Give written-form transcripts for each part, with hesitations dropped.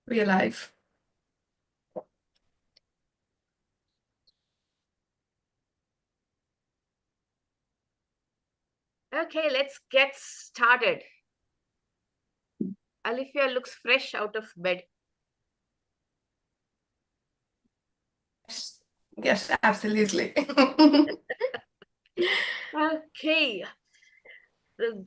We're live. Okay, let's get started. Alifia looks fresh out of bed. Yes, absolutely. Okay.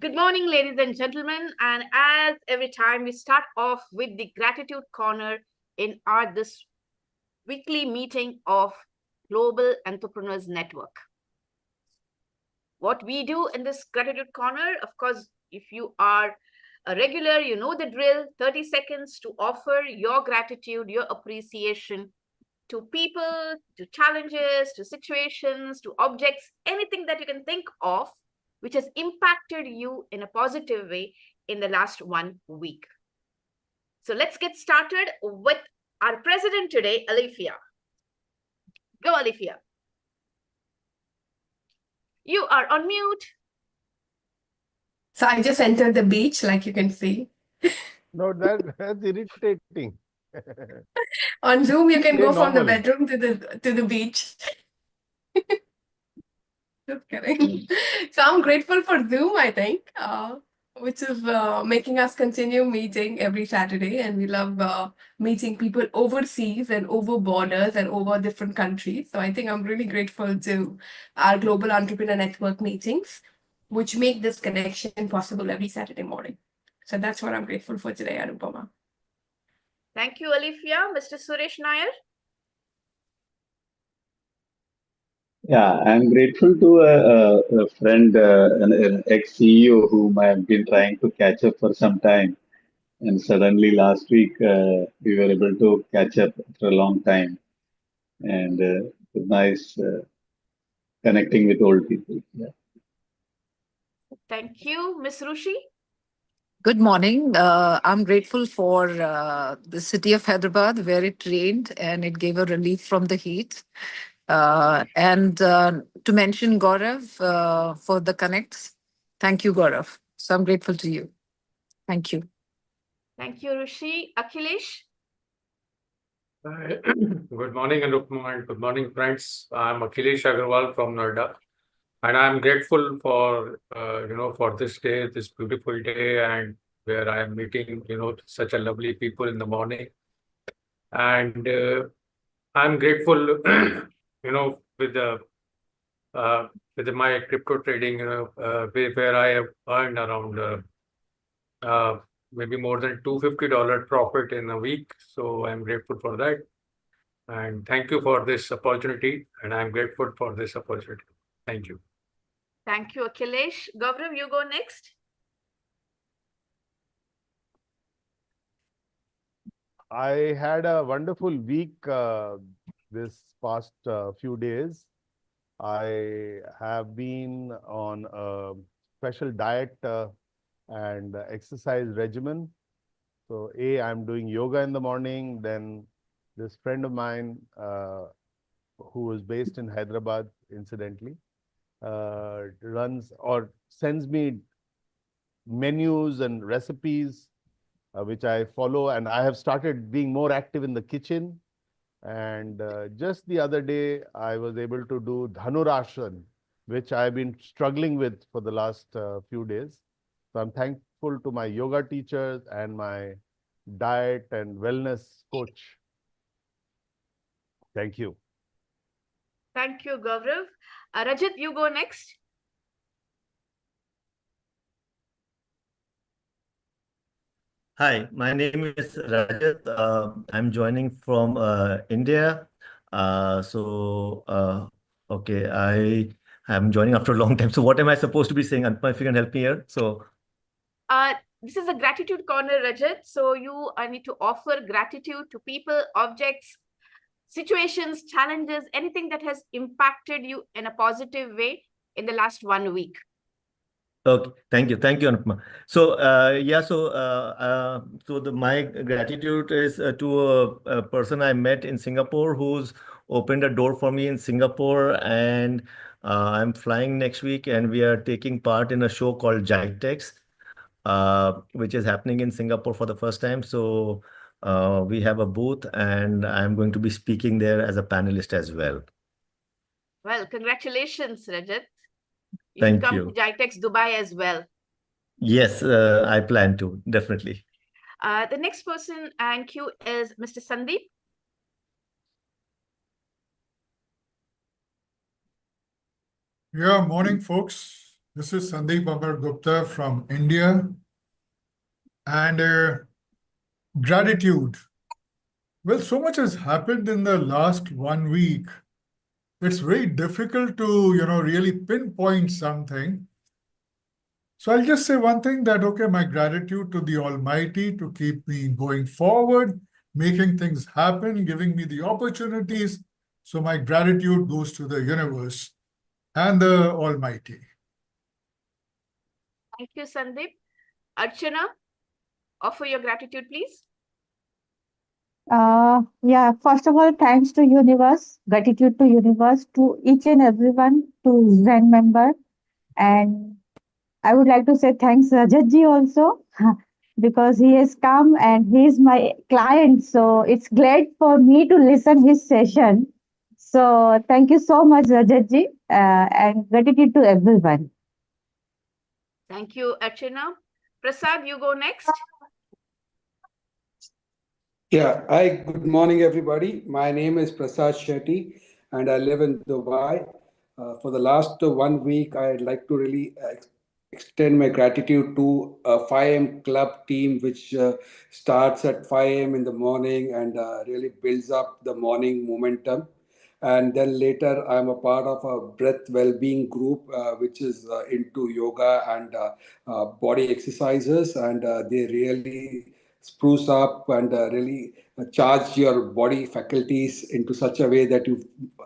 Good morning, ladies and gentlemen. And as every time, we start off with the gratitude corner in our this weekly meeting of Global Entrepreneurs Network. What we do in this gratitude corner, of course, if you are a regular, you know the drill. 30 seconds to offer your gratitude, your appreciation to people, to challenges, to situations, to objects, anything that you can think of which has impacted you in a positive way in the last 1 week. So let's get started with our president today, Alifia. Go, Alifia. You are on mute. So I just entered the beach, like you can see. No, that's irritating. On Zoom, you can Play go from the normal. bedroom to the beach. Just kidding. So I'm grateful for Zoom, I think, which is making us continue meeting every Saturday. And we love meeting people overseas and over borders and over different countries. So I think I'm really grateful to our Global Entrepreneur Network meetings, which make this connection possible every Saturday morning. So that's what I'm grateful for today, Anupama. Thank you, Alifia. Mr. Suresh Nair. Yeah, I'm grateful to a friend, an ex-CEO whom I have been trying to catch up for some time. And suddenly last week, we were able to catch up after a long time. And it was nice connecting with old people. Yeah. Thank you, Ms. Rushi. Good morning. I'm grateful for the city of Hyderabad, where it rained and it gave a relief from the heat. And to mention Gaurav for the connects. Thank you, Gaurav. So I'm grateful to you. Thank you. Thank you, Rushi. Akhilesh. Good morning, Anupma, and good morning, friends. I'm Akhilesh Agarwal from Noida, and I'm grateful for for this day, this beautiful day, and where I am meeting such a lovely people in the morning, and I'm grateful with the with my crypto trading, where I have earned around maybe more than $250 profit in a week. So I'm grateful for that. And thank you for this opportunity. And I'm grateful for this opportunity. Thank you. Thank you, Akhilesh. Gaurav, you go next. I had a wonderful week this past few days. I have been on a special diet and exercise regimen. So, I'm doing yoga in the morning. Then this friend of mine who is based in Hyderabad, incidentally, runs or sends me menus and recipes which I follow, and I have started being more active in the kitchen. And just the other day, I was able to do Dhanurashan, which I've been struggling with for the last few days. So I'm thankful to my yoga teachers and my diet and wellness coach. Thank you. Thank you, Gaurav. Rajat, you go next. Hi, my name is Rajat. I'm joining from India. Okay, I am joining after a long time. So what am I supposed to be saying? Anupama, if you can help me here. This is a gratitude corner, Rajat. So you need to offer gratitude to people, objects, situations, challenges, anything that has impacted you in a positive way in the last 1 week. Okay, thank you, Anupama. So my gratitude is to a person I met in Singapore who's opened a door for me in Singapore, and I'm flying next week, and we are taking part in a show called Jitex, which is happening in Singapore for the first time. So We have a booth, and I'm going to be speaking there as a panelist as well. Well, congratulations, Rajat. You should Thank come to you. GITEX Dubai as well. Yes, I plan to, definitely. The next person and queue is Mr. Sandeep. Yeah, morning, folks. This is Sandeep Amar Gupta from India. And gratitude. Well, so much has happened in the last 1 week. It's very difficult to, really pinpoint something. So I'll just say one thing that, okay, my gratitude to the Almighty to keep me going forward, making things happen, giving me the opportunities. So my gratitude goes to the universe and the Almighty. Thank you, Sandeep. Archana, offer your gratitude, please. Yeah, first of all, thanks to universe, gratitude to universe, to each and everyone, to Zen member. And I would like to say thanks Rajatji also because he has come and he is my client. So it's glad for me to listen his session. So thank you so much, Rajatji, and gratitude to everyone. Thank you, Archana. Prasad, you go next. Yeah, hi, good morning, everybody. My name is Prasad Shetty, and I live in Dubai. For the last 1 week, I'd like to really extend my gratitude to a 5 a.m. club team, which starts at 5 a.m. in the morning and really builds up the morning momentum. And then later, I'm a part of a breath well-being group, which is into yoga and body exercises, and they really spruce up and really charge your body faculties into such a way that you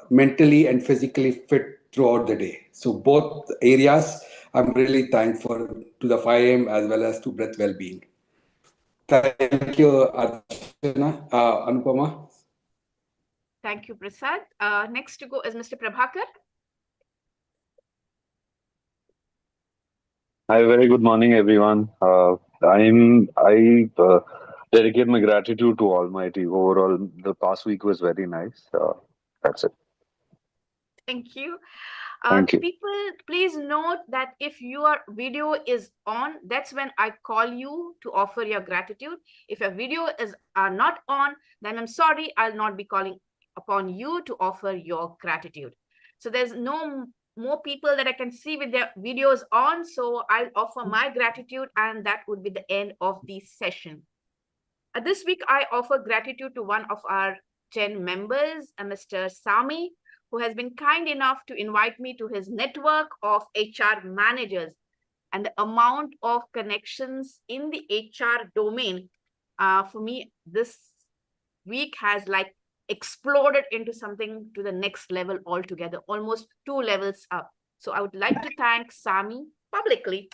mentally and physically fit throughout the day. So both areas, I'm really thankful to the 5M as well as to breath well-being. Thank you, Archana, Anupama. Thank you, Prasad. Next to go is Mr. Prabhakar. Hi, very good morning, everyone. I dedicate my gratitude to Almighty. Overall, the past week was very nice. That's it. Thank you. Thank you. People, please note that if your video is on, that's when I call you to offer your gratitude. If your video is not on, then I'm sorry, I'll not be calling upon you to offer your gratitude. So there's no more people that I can see with their videos on, so I'll offer my gratitude, and that would be the end of the session. This week, I offer gratitude to one of our 10 members, Mr. Sami, who has been kind enough to invite me to his network of HR managers. And the amount of connections in the HR domain for me this week has like exploded into something to the next level altogether, almost 2 levels up. So I would like to thank Sami publicly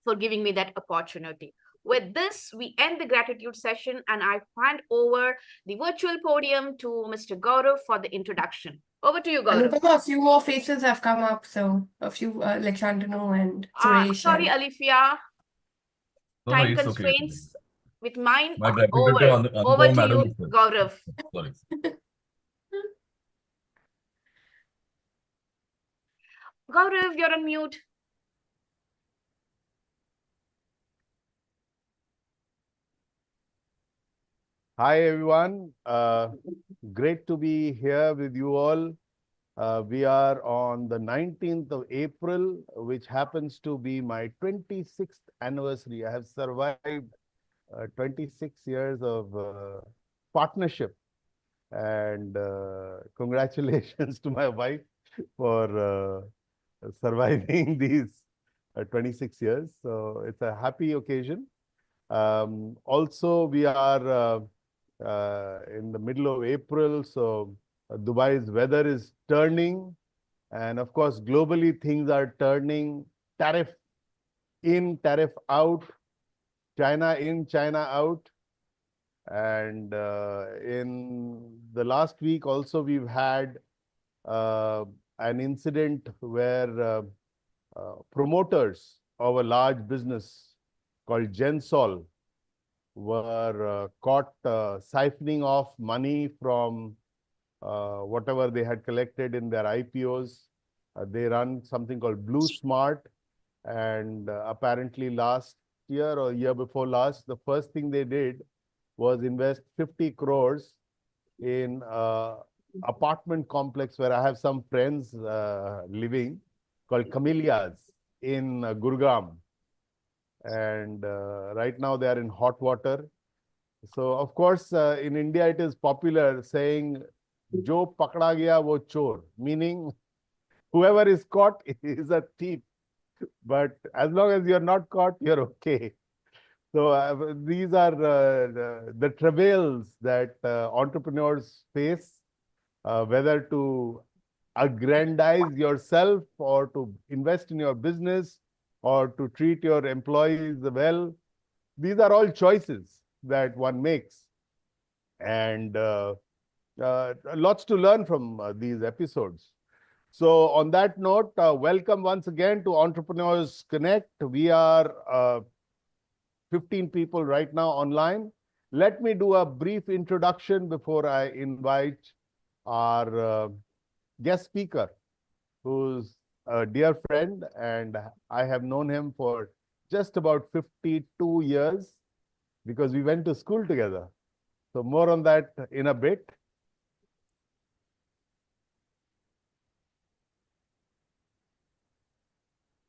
for giving me that opportunity. With this, we end the gratitude session, and I hand over the virtual podium to Mr. Gaurav for the introduction. Over to you, Gaurav. Anupama, a few more faces have come up, so a few like Shantanu and Suresh. Sorry, and... Alifia. No, Time it's okay. constraints with mine. My gratitude to Over to madam. you, Gaurav. Sorry. Gaurav, you're on mute. Hi, everyone. Great to be here with you all. We are on the 19th of April, which happens to be my 26th anniversary. I have survived 26 years of partnership, and congratulations to my wife for surviving these 26 years. So it's a happy occasion. Also, we are in the middle of April, so Dubai's weather is turning, and of course, globally things are turning. Tariff in, tariff out, China in, China out. And in the last week also, we've had an incident where promoters of a large business called Gensol were caught siphoning off money from whatever they had collected in their IPOs. They run something called Blue Smart, and apparently last year or year before last, the first thing they did was invest 50 crores in apartment complex where I have some friends living, called Camellias in Gurgaon. And right now they are in hot water. So of course, in India, it is popular saying, "Jo pakda gaya wo chor," meaning whoever is caught is a thief. But as long as you're not caught, you're okay. So these are the travails that entrepreneurs face, whether to aggrandize yourself or to invest in your business or to treat your employees well. These are all choices that one makes. And lots to learn from these episodes. So on that note, welcome once again to Entrepreneurs Connect. We are 15 people right now online. Let me do a brief introduction before I invite our guest speaker, who's a dear friend, and I have known him for just about 52 years because we went to school together. So more on that in a bit.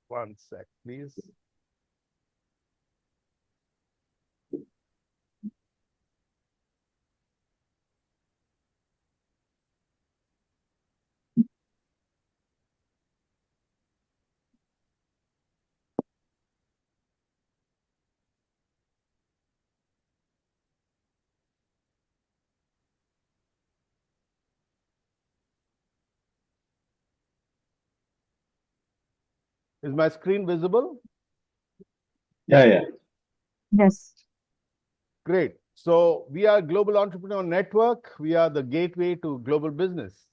One sec, please. Is my screen visible? Yeah, yeah. Yes. Great. So we are Global Entrepreneur Network. We are the gateway to global business.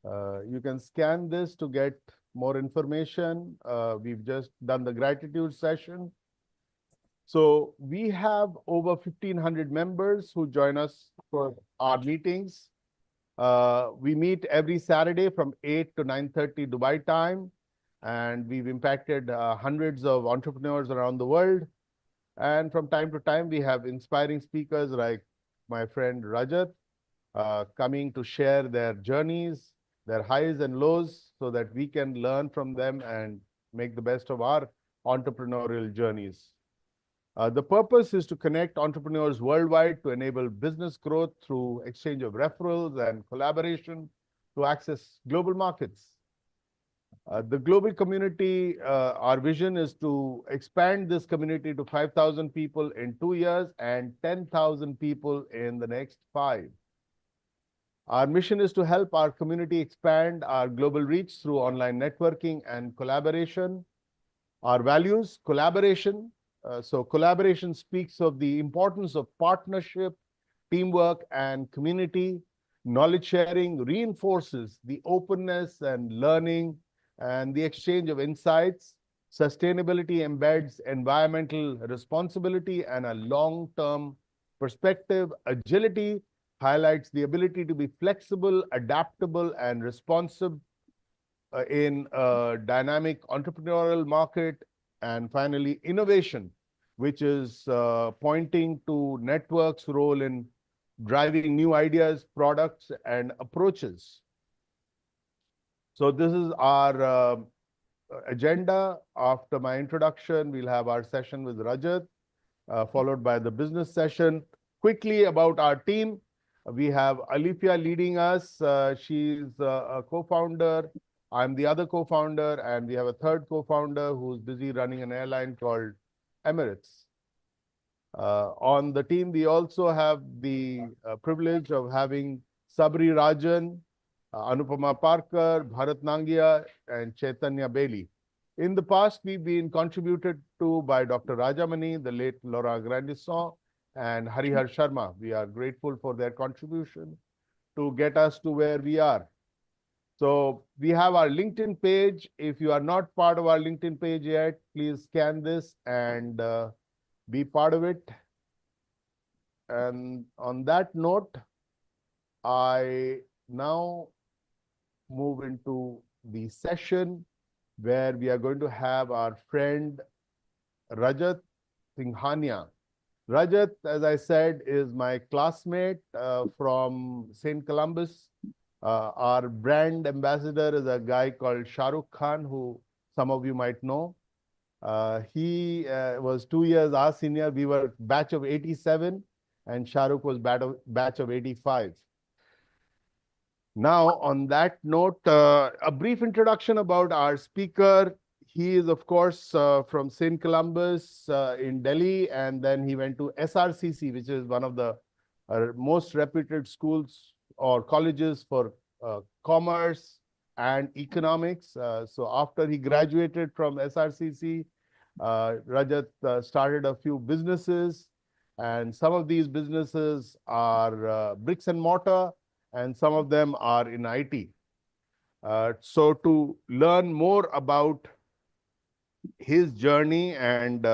You can scan this to get more information. We've just done the gratitude session. So we have over 1,500 members who join us for our meetings. We meet every Saturday from 8 to 9:30 Dubai time, and we've impacted hundreds of entrepreneurs around the world. And from time to time, we have inspiring speakers like my friend Rajat coming to share their journeys, their highs and lows, so that we can learn from them and make the best of our entrepreneurial journeys. The purpose is to connect entrepreneurs worldwide to enable business growth through exchange of referrals and collaboration to access global markets. The global community, our vision is to expand this community to 5,000 people in 2 years and 10,000 people in the next 5. Our mission is to help our community expand our global reach through online networking and collaboration. Our values, collaboration. So collaboration speaks of the importance of partnership, teamwork, and community. Knowledge sharing reinforces the openness and learning and the exchange of insights. Sustainability embeds environmental responsibility and a long-term perspective. Agility highlights the ability to be flexible, adaptable, and responsive in a dynamic entrepreneurial market. And finally, innovation, which is pointing to networks' role in driving new ideas, products, and approaches. So this is our agenda. After my introduction, we'll have our session with Rajat, followed by the business session. Quickly about our team, we have Alifia leading us. She's a co-founder. I'm the other co-founder, and we have a third co-founder who's busy running an airline called Emirates. On the team, we also have the privilege of having Sabri Rajan, Anupama Parker, Bharat Nangia, and Chaitanya Bailey. In the past, we've been contributed to by Dr. Rajamani, the late Laura Grandisson, and Harihar Sharma. We are grateful for their contribution to get us to where we are. So we have our LinkedIn page. If you are not part of our LinkedIn page yet, please scan this and be part of it. And on that note, I now move into the session where we are going to have our friend Rajat Singhania. Rajat, as I said, is my classmate from St. Columbus. Our brand ambassador is a guy called Shahrukh Khan, who some of you might know. He was 2 years our senior. We were batch of 87, and Shahrukh was batch of 85. Now, on that note, a brief introduction about our speaker. He is, of course, from St. Columbus in Delhi, and then he went to SRCC, which is one of the most reputed schools or colleges for commerce and economics. So after he graduated from SRCC, Rajat started a few businesses, and some of these businesses are bricks and mortar, and some of them are in IT. So to learn more about his journey and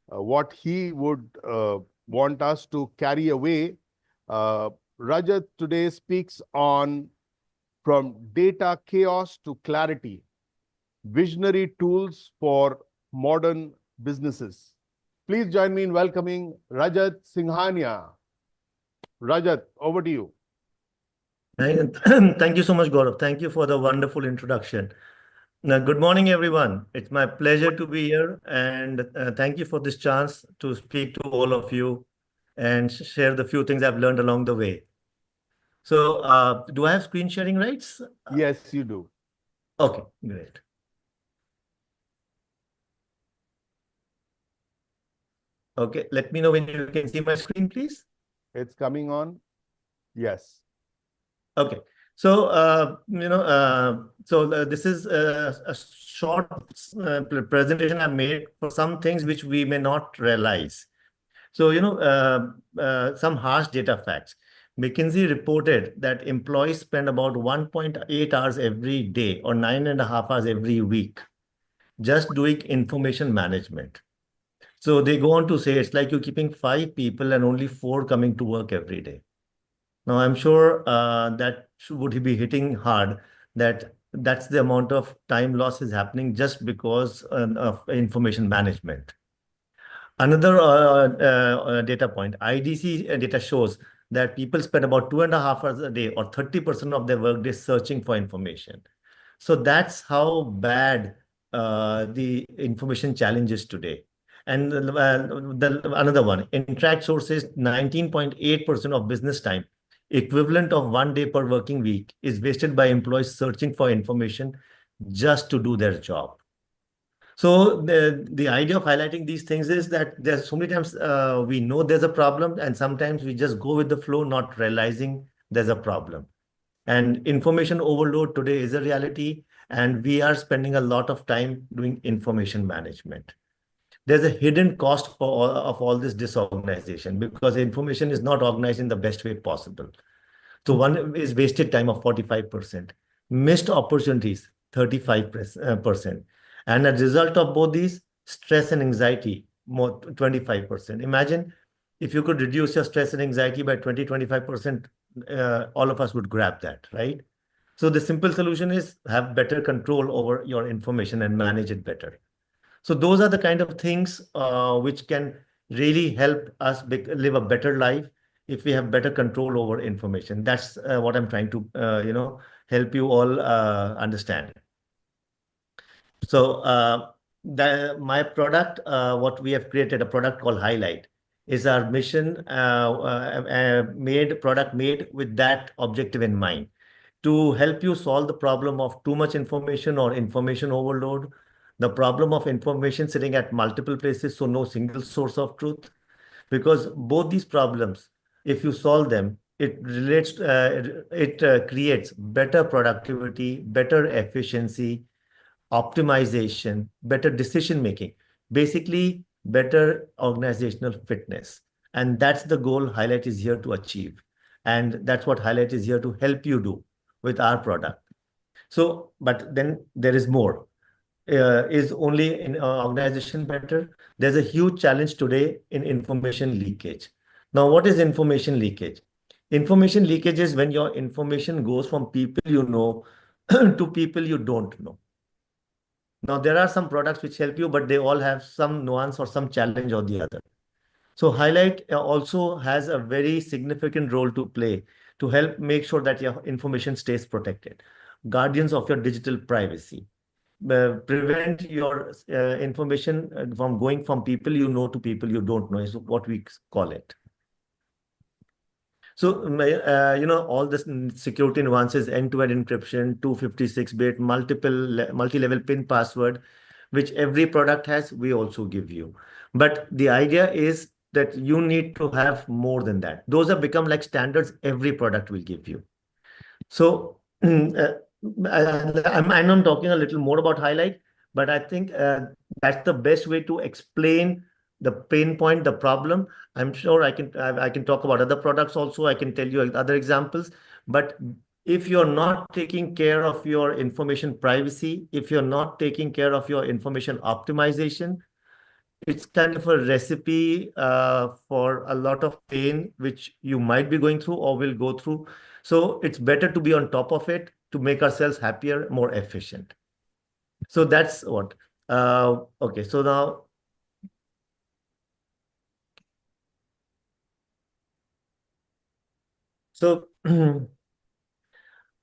what he would want us to carry away, Rajat today speaks on from data chaos to clarity, visionary tools for modern businesses. Please join me in welcoming Rajat Singhania. Rajat, over to you. Thank you so much, Gaurav. Thank you for the wonderful introduction. Now, good morning, everyone. It's my pleasure to be here, and thank you for this chance to speak to all of you and share the few things I've learned along the way. So, do I have screen sharing rights? Yes, you do. Okay, great. Okay, let me know when you can see my screen, please. It's coming on. Yes. Okay. So, this is a short presentation I made for some things which we may not realize. So, some harsh data facts. McKinsey reported that employees spend about 1.8 hours every day or 9.5 hours every week just doing information management. So they go on to say it's like you're keeping 5 people and only 4 coming to work every day. Now, I'm sure that would be hitting hard, that's the amount of time loss is happening just because of information management. Another data point, IDC data shows that people spend about 2.5 hours a day or 30% of their workday searching for information. So that's how bad the information challenge is today. And another one, Interact sources 19.8% of business time, equivalent of 1 day per working week, is wasted by employees searching for information just to do their job. So the idea of highlighting these things is that there's so many times we know there's a problem, and sometimes we just go with the flow, not realizing there's a problem. And information overload today is a reality, and we are spending a lot of time doing information management. There's a hidden cost of all this disorganization because information is not organized in the best way possible. So one is wasted time of 45%, missed opportunities 35%, and as a result of both these, stress and anxiety more 25%. Imagine if you could reduce your stress and anxiety by 25%, all of us would grab that, right? So the simple solution is have better control over your information and manage it better. So those are the kind of things which can really help us live a better life if we have better control over information. That's what I'm trying to, help you all understand. So my product, what we have created, a product called Highlight, is our mission product made with that objective in mind, to help you solve the problem of too much information or information overload, the problem of information sitting at multiple places, so no single source of truth. Because both these problems, if you solve them, it creates better productivity, better efficiency, optimization, better decision making, basically better organizational fitness. And that's the goal Highlight is here to achieve. And that's what Highlight is here to help you do with our product. So, but then there is more. is only in organization better. There's a huge challenge today in information leakage. Now, what is information leakage? Information leakage is when your information goes from people you know to people you don't know. Now, there are some products which help you, but they all have some nuance or some challenge or the other. So Highlight also has a very significant role to play to help make sure that your information stays protected. Guardians of your digital privacy. Prevent your information from going from people you know to people you don't know is what we call it. So, all this security nuances, end-to-end encryption, 256-bit, multi-level PIN password, which every product has, we also give you. But the idea is that you need to have more than that. Those have become like standards every product will give you. So, I know I'm talking a little more about Highlight, but I think that's the best way to explain the pain point, the problem. I'm sure I can talk about other products also. I can tell you other examples. But if you're not taking care of your information privacy, if you're not taking care of your information optimization, it's kind of a recipe for a lot of pain, which you might be going through or will go through. So it's better to be on top of it to make ourselves happier, more efficient. So that's what. Okay, so now. So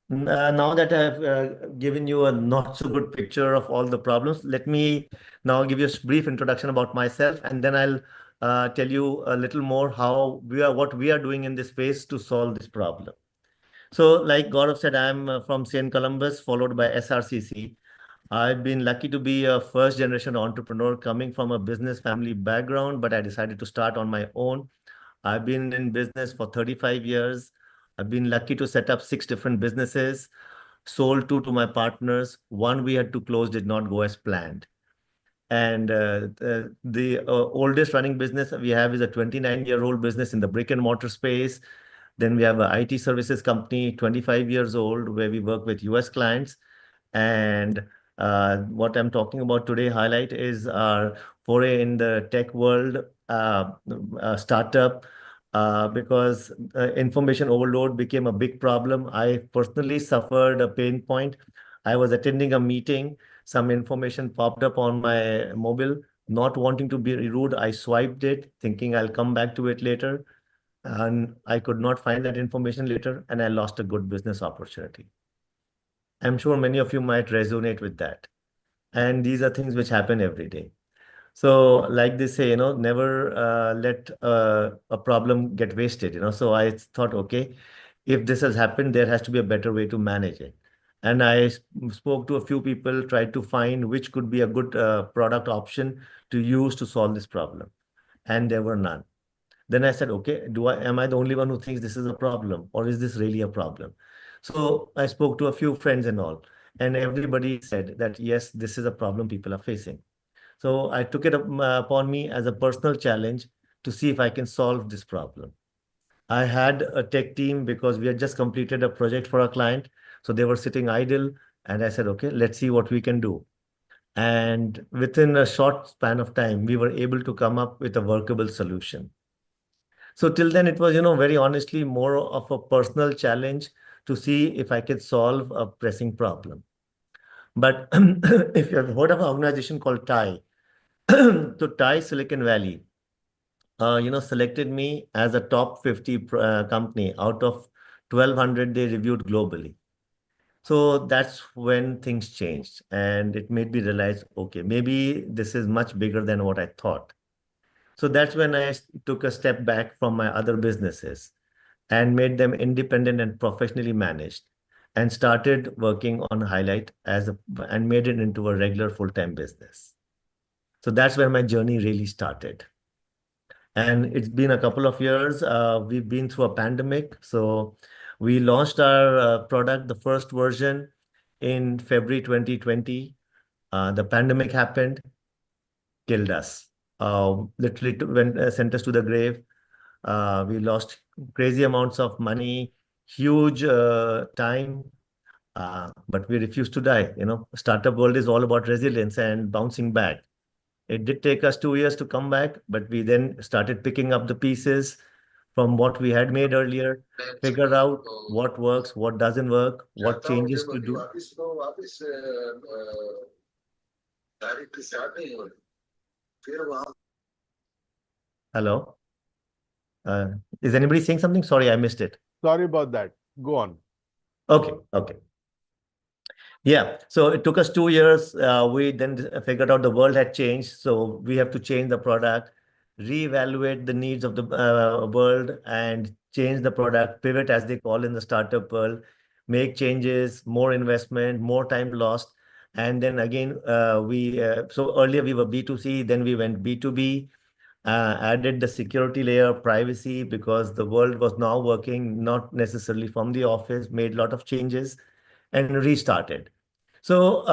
now that I've given you a not so good picture of all the problems, let me now give you a brief introduction about myself, and then I'll tell you a little more what we are doing in this space to solve this problem. So, like Gaurav said, I'm from St. Columbus, followed by SRCC. I've been lucky to be a first generation entrepreneur coming from a business family background, but I decided to start on my own. I've been in business for 35 years. I've been lucky to set up 6 different businesses, sold 2 to my partners. One we had to close, did not go as planned. And the oldest running business we have is a 29-year-old business in the brick and mortar space. Then we have an IT services company, 25 years old, where we work with US clients. And what I'm talking about today, Highlight, is our foray in the tech world, startup, because information overload became a big problem. I personally suffered a pain point. I was attending a meeting, some information popped up on my mobile, not wanting to be rude. I swiped it, thinking I'll come back to it later. And I could not find that information later, and I lost a good business opportunity. I'm sure many of you might resonate with that. And these are things which happen every day. So, like they say, never let a problem get wasted, So I thought, okay, if this has happened, there has to be a better way to manage it. And I spoke to a few people, tried to find which could be a good product option to use to solve this problem. And there were none. Then I said, okay, am I the only one who thinks this is a problem, or is this really a problem? So I spoke to a few friends and all, and everybody said that, yes, this is a problem people are facing. So I took it upon me as a personal challenge to see if I can solve this problem. I had a tech team because we had just completed a project for a client. So they were sitting idle, and I said, okay, let's see what we can do. And within a short span of time, we were able to come up with a workable solution. So till then, it was, very honestly, more of a personal challenge to see if I could solve a pressing problem. But if you have heard of an organization called TIE, so TIE Silicon Valley, selected me as a top 50 company out of 1,200 they reviewed globally. So that's when things changed, and it made me realize, okay, maybe this is much bigger than what I thought. So that's when I took a step back from my other businesses and made them independent and professionally managed, and started working on Highlight and made it into a regular full-time business. So that's where my journey really started. And it's been a couple of years. We've been through a pandemic. So we launched our product, the first version, in February 2020. The pandemic happened, killed us. Literally sent us to the grave. We lost crazy amounts of money, huge time, But we refuse to die. Startup world is all about resilience and bouncing back. It did take us 2 years to come back, but we then started picking up the pieces from what we had made earlier, figure out what works, what doesn't work, what changes to do. Hello? Is anybody saying something? Sorry, I missed it. Sorry about that. Go on. Okay, okay. Yeah, so it took us 2 years. We then figured out the world had changed, so we have to change the product, reevaluate the needs of the world, and change the product, pivot as they call in the startup world, make changes, more investment, more time lost. And then again, so earlier we were B2C, then we went B2B, added the security layer, privacy, because the world was now working not necessarily from the office, made a lot of changes and restarted. So,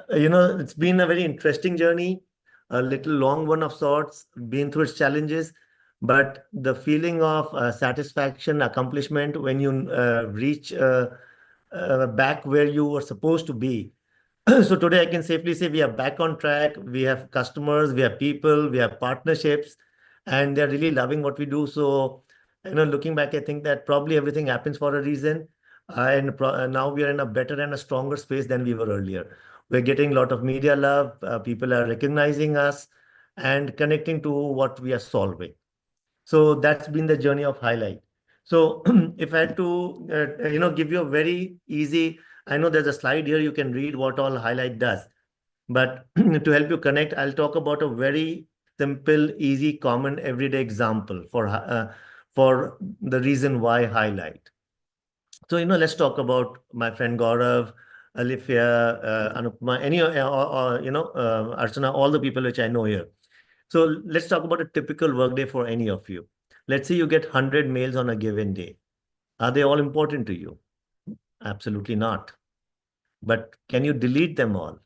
it's been a very interesting journey, a little long one of sorts, been through its challenges, but the feeling of satisfaction, accomplishment when you reach back where you were supposed to be. So today I can safely say we are back on track. We have customers, we have people, we have partnerships, and they're really loving what we do. So, looking back, I think that probably everything happens for a reason. And now we are in a better and a stronger space than we were earlier. We're getting a lot of media love. People are recognizing us and connecting to what we are solving. So that's been the journey of Highlight. So if I had to, give you a very easy, I know there's a slide here, you can read what all Highlight does. But to help you connect, I'll talk about a very simple, easy, common, everyday example for the reason why Highlight. So, let's talk about my friend Gaurav, Alifia, Anupama, Archana, all the people which I know here. So let's talk about a typical workday for any of you. Let's say you get 100 mails on a given day. Are they all important to you? Absolutely not. But can you delete them all?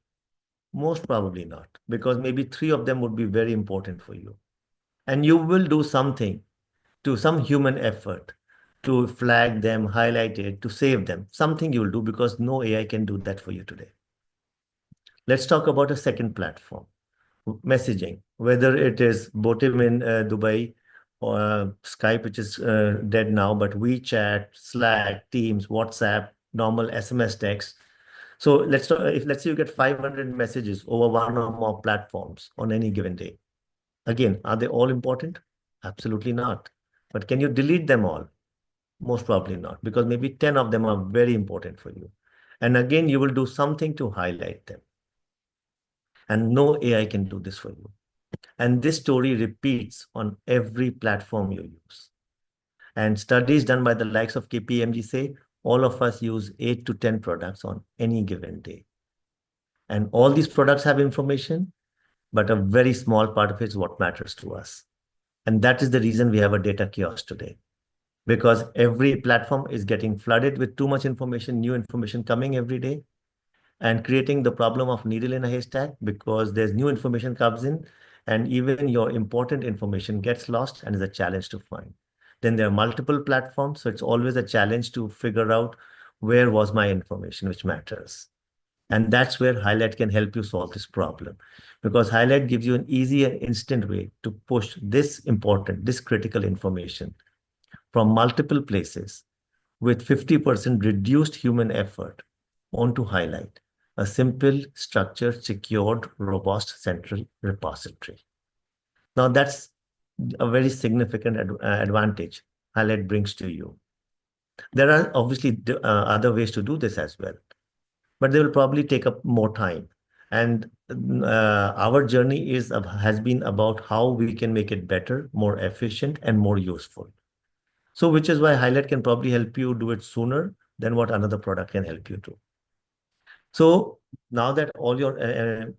Most probably not, because maybe 3 of them would be very important for you. And you will do something to some human effort to flag them, highlight it, to save them. Something you'll do because no AI can do that for you today. Let's talk about a second platform, messaging, whether it is Botim in Dubai or Skype, which is dead now, but WeChat, Slack, Teams, WhatsApp, normal SMS text. So let's say you get 500 messages over one or more platforms on any given day. Again, are they all important? Absolutely not. But can you delete them all? Most probably not, because maybe 10 of them are very important for you. And again, you will do something to highlight them. And no AI can do this for you. And this story repeats on every platform you use. And studies done by the likes of KPMG say all of us use 8 to 10 products on any given day. And all these products have information, but a very small part of it is what matters to us. And that is the reason we have a data chaos today. Because every platform is getting flooded with too much information, new information coming every day, and creating the problem of needle in a haystack because there's new information comes in and even your important information gets lost and is a challenge to find. Then there are multiple platforms, so it's always a challenge to figure out where was my information, which matters. And that's where Highlight can help you solve this problem, because Highlight gives you an easy and instant way to push this important, this critical information from multiple places with 50% reduced human effort onto Highlight, a simple, structured, secured, robust central repository. Now that's a very significant advantage Highlight brings to you. There are obviously other ways to do this as well, but they will probably take up more time. And our journey has been about how we can make it better, more efficient, and more useful. So which is why Highlight can probably help you do it sooner than what another product can help you do. So now that all your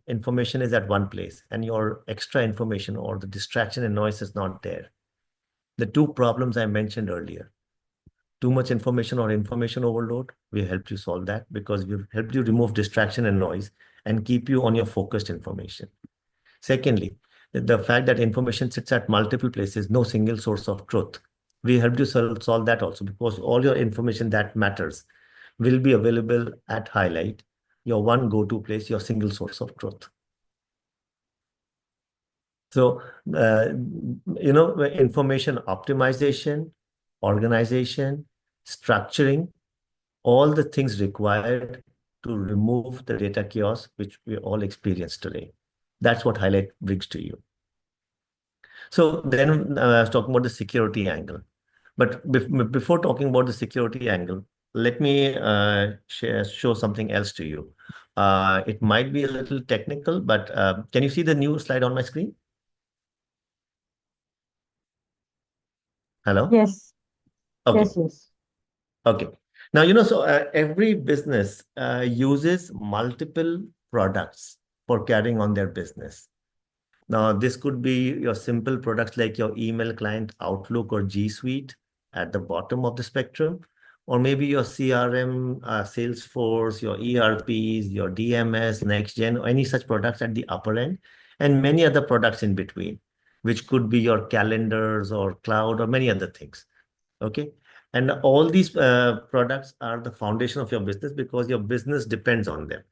information is at one place and your extra information or the distraction and noise is not there, the two problems I mentioned earlier, too much information or information overload, we helped you solve that because we've helped you remove distraction and noise and keep you on your focused information. Secondly, the fact that information sits at multiple places, no single source of truth. We helped you solve that also because all your information that matters, will be available at Highlight, your one go-to place, your single source of truth. So, information optimization, organization, structuring, all the things required to remove the data chaos, which we all experience today. That's what Highlight brings to you. So then I was talking about the security angle. But before talking about the security angle, let me show something else to you. It might be a little technical, but can you see the new slide on my screen? Hello? Yes, Okay. yes. Okay. Now, so every business uses multiple products for carrying on their business. Now, this could be your simple products like your email client, Outlook or G Suite at the bottom of the spectrum, or maybe your CRM, Salesforce, your ERPs, your DMS, NextGen, or any such products at the upper end, and many other products in between, which could be your calendars or cloud or many other things. Okay. And all these products are the foundation of your business because your business depends on them.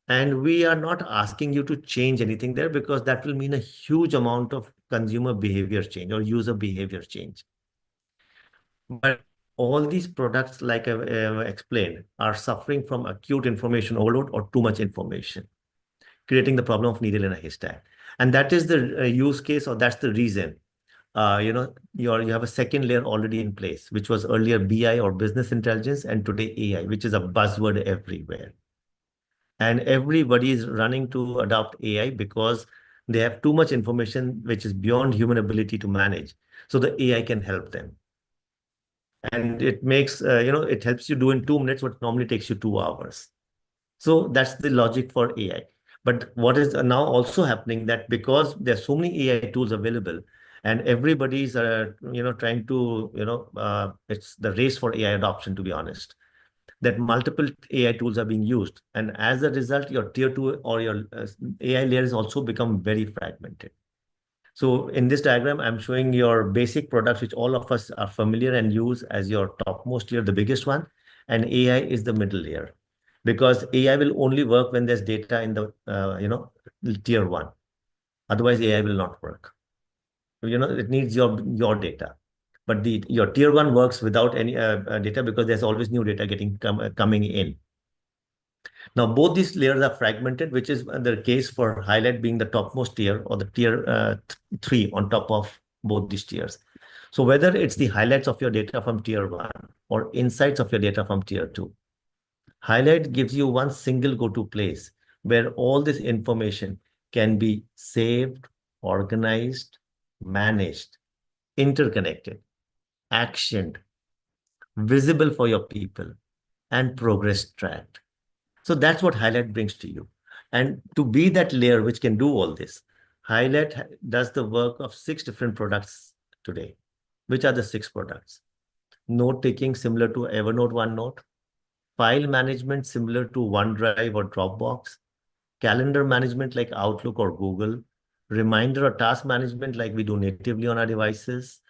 And we are not asking you to change anything there because that will mean a huge amount of consumer behavior change or user behavior change. But all these products, like I explained, are suffering from acute information overload or too much information, creating the problem of needle in a haystack. And that is the use case, or that's the reason you have a second layer already in place, which was earlier BI or business intelligence, and today AI, which is a buzzword everywhere. And everybody is running to adopt AI because they have too much information, which is beyond human ability to manage. So the AI can help them. And it makes, it helps you do in 2 minutes what normally takes you 2 hours. So that's the logic for AI. But what is now also happening that because there's so many AI tools available and everybody's, trying to, it's the race for AI adoption, to be honest, that multiple AI tools are being used. And as a result, your tier two or your AI layers also become very fragmented. So in this diagram, I'm showing your basic products, which all of us are familiar and use as your topmost layer, the biggest one. And AI is the middle layer because AI will only work when there's data in the, tier one. Otherwise, AI will not work. It needs your data. But your tier one works without any data because there's always new data coming in. Now, both these layers are fragmented, which is the case for Highlight being the topmost tier or the tier 3 on top of both these tiers. So whether it's the highlights of your data from tier 1 or insights of your data from tier 2, Highlight gives you one single go-to place where all this information can be saved, organized, managed, interconnected, actioned, visible for your people, and progress tracked. So that's what Highlight brings to you. And to be that layer which can do all this, Highlight does the work of 6 different products today. Which are the 6 products? Note taking similar to Evernote, OneNote. File management similar to OneDrive or Dropbox. Calendar management like Outlook or Google. Reminder or task management like we do natively on our devices.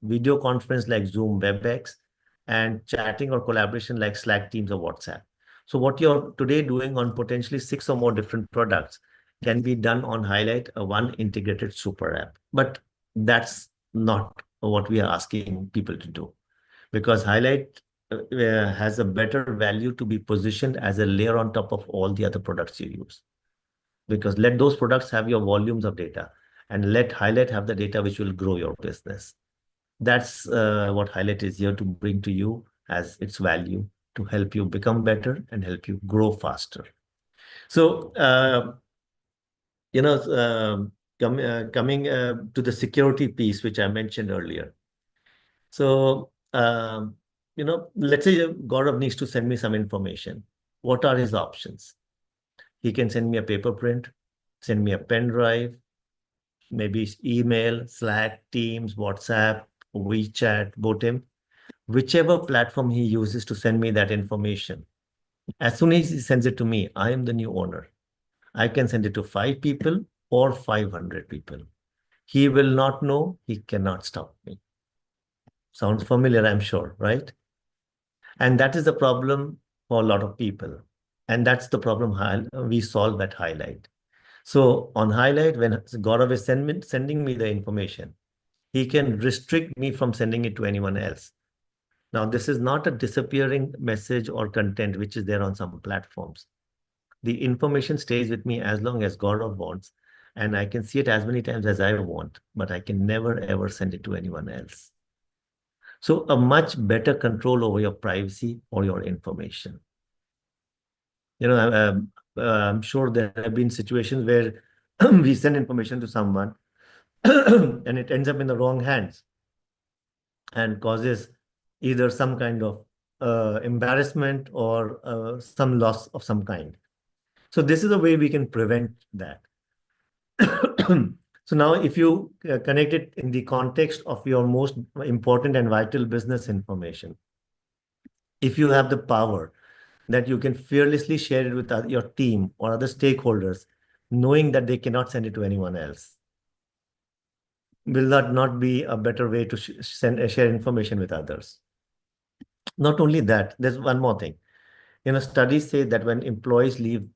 Video conference like Zoom, WebEx, and chatting or collaboration like Slack, Teams, or WhatsApp. So what you're today doing on potentially 6 or more different products can be done on Highlight, a one integrated super app. But that's not what we are asking people to do, because Highlight has a better value to be positioned as a layer on top of all the other products you use. Because let those products have your volumes of data and let Highlight have the data which will grow your business. That's what Highlight is here to bring to you as its value, to help you become better and help you grow faster. So, coming to the security piece, which I mentioned earlier. So, let's say Gaurav needs to send me some information. What are his options? He can send me a paper print, send me a pen drive, maybe email, Slack, Teams, WhatsApp, WeChat, Botim, whichever platform he uses to send me that information. As soon as he sends it to me, I am the new owner. I can send it to 5 people or 500 people. He will not know, he cannot stop me. Sounds familiar, I'm sure, right? And that is the problem for a lot of people. And that's the problem we solve at Highlight. So on Highlight, when Gaurav is sending me the information, he can restrict me from sending it to anyone else. Now, this is not a disappearing message or content which is there on some platforms. The information stays with me as long as Gaurav wants, and I can see it as many times as I want, but I can never ever send it to anyone else. So a much better control over your privacy or your information. I'm sure there have been situations where we send information to someone and it ends up in the wrong hands and causes either some kind of embarrassment or some loss of some kind. So this is a way we can prevent that. So now if you connect it in the context of your most important and vital business information, if you have the power that you can fearlessly share it with your team or other stakeholders, knowing that they cannot send it to anyone else, will that not be a better way to share information with others? Not only that, there's one more thing. Studies say that when employees leave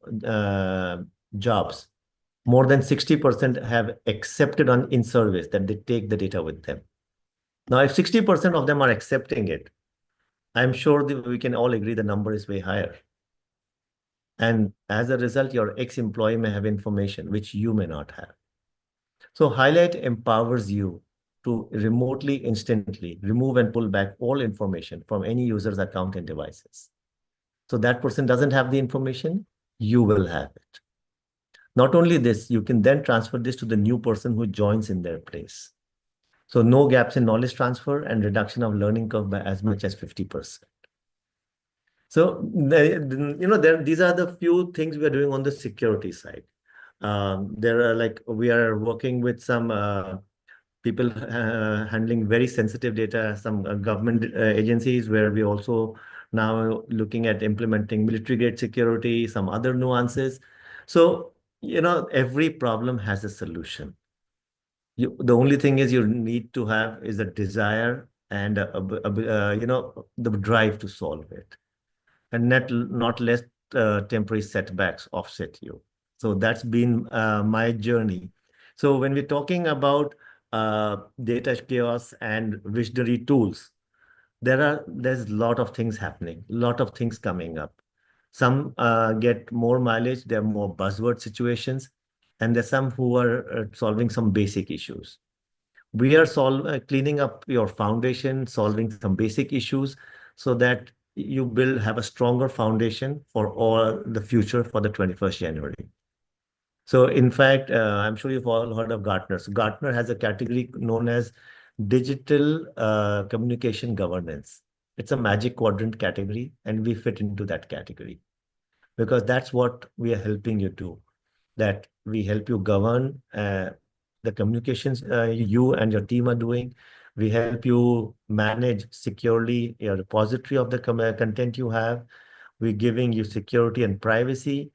jobs, more than 60% have accepted in surveys that they take the data with them. Now, if 60% of them are accepting it, I'm sure that we can all agree the number is way higher. And as a result, your ex-employee may have information which you may not have. So Highlight empowers you to remotely, instantly remove and pull back all information from any user's account and devices. So that person doesn't have the information, you will have it. Not only this, you can then transfer this to the new person who joins in their place. So no gaps in knowledge transfer and reduction of learning curve by as much as 50%. So, these are the few things we are doing on the security side. We are working with some people handling very sensitive data, some government agencies where we also now looking at implementing military grade security, some other nuances. So, every problem has a solution. The only thing is you need to have is a desire and the drive to solve it, and not let temporary setbacks offset you. So that's been my journey. So when we're talking about data chaos and visionary tools, there's a lot of things happening, a lot of things coming up. Some get more mileage, there are more buzzword situations, and there's some who are solving some basic issues. We are cleaning up your foundation, solving some basic issues so that you have a stronger foundation for all the future for the 21st January. So in fact, I'm sure you've all heard of Gartner. So Gartner has a category known as digital communication governance. It's a magic quadrant category, and we fit into that category because that's what we are helping you do, that we help you govern the communications you and your team are doing. We help you manage securely your repository of the content you have. We're giving you security and privacy.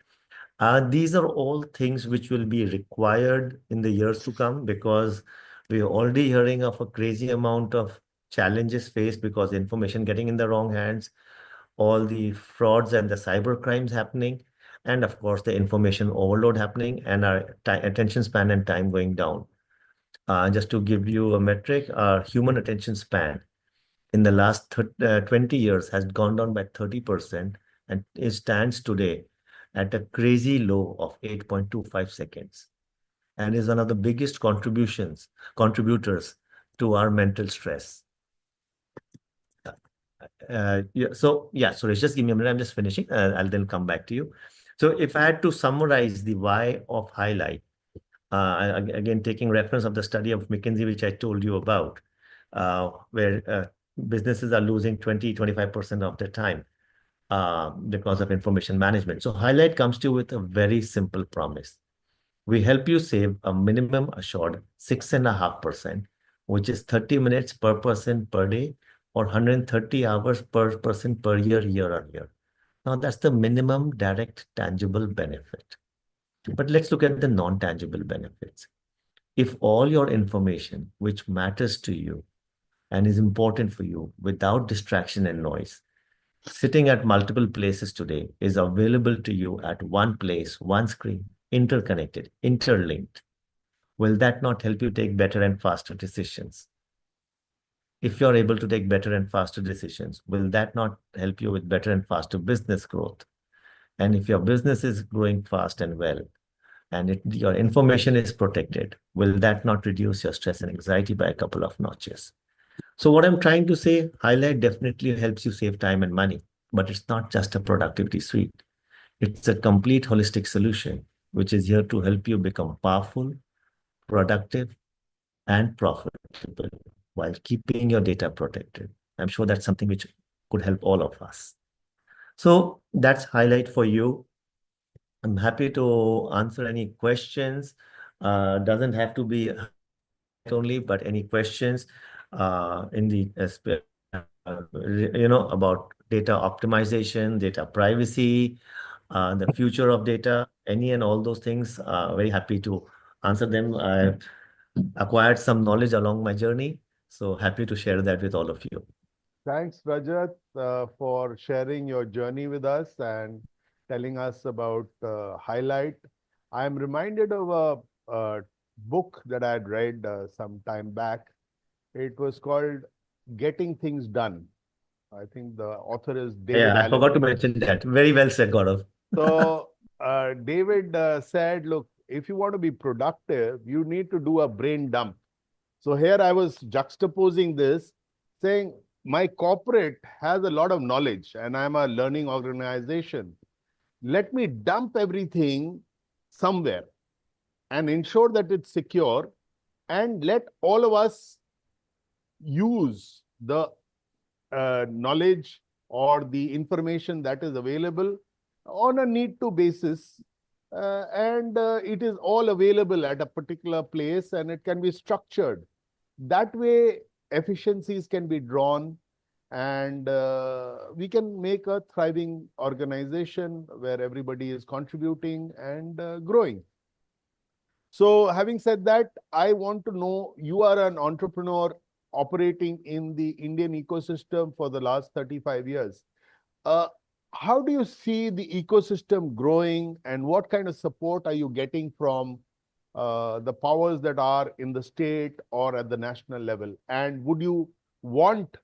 These are all things which will be required in the years to come because we're already hearing of a crazy amount of challenges faced because information getting in the wrong hands, all the frauds and the cyber crimes happening, and of course, the information overload happening and our attention span and time going down. Just to give you a metric, our human attention span in the last 20 years has gone down by 30% and it stands today at a crazy low of 8.25 seconds and is one of the biggest contributors to our mental stress. Sorry, just give me a minute. I'm just finishing. I'll then come back to you. So if I had to summarize the why of Highlight, again, taking reference of the study of McKinsey, which I told you about, where businesses are losing 20-25% of their time because of information management. So Highlight comes to you with a very simple promise. We help you save a minimum assured 6.5%, which is 30 minutes per person per day or 130 hours per person per year, year on year. Now that's the minimum direct tangible benefit. But let's look at the non-tangible benefits. If all your information, which matters to you and is important for you without distraction and noise, sitting at multiple places today is available to you at one place, one screen, interconnected, interlinked. Will that not help you take better and faster decisions? If you're able to take better and faster decisions, will that not help you with better and faster business growth? And if your business is growing fast and well, and your information is protected, will that not reduce your stress and anxiety by a couple of notches? So what I'm trying to say, Highlight definitely helps you save time and money, but it's not just a productivity suite. It's a complete holistic solution, which is here to help you become powerful, productive, and profitable while keeping your data protected. I'm sure that's something which could help all of us. So that's Highlight for you. I'm happy to answer any questions. Doesn't have to be only, but any questions in the about data optimization, data privacy, the future of data, any and all those things. Very happy to answer them. I've acquired some knowledge along my journey, so happy to share that with all of you. Thanks, Rajat, for sharing your journey with us and telling us about Highlight. I'm reminded of a book that I had read some time back. It was called Getting Things Done. I think the author is David Yeah, I Allen. forgot to mention that. Very well said, Gaurav. So David said, look, if you want to be productive, you need to do a brain dump. So here I was juxtaposing this, saying my corporate has a lot of knowledge and I'm a learning organization. Let me dump everything somewhere and ensure that it's secure, and let all of us use the knowledge or the information that is available on a need to basis. And it is all available at a particular place and it can be structured. That way, efficiencies can be drawn and we can make a thriving organization where everybody is contributing and growing. So having said that, I want to know, you are an entrepreneur operating in the Indian ecosystem for the last 35 years. Uh, how do you see the ecosystem growing and what kind of support are you getting from the powers that are in the state or at the national level? And would you want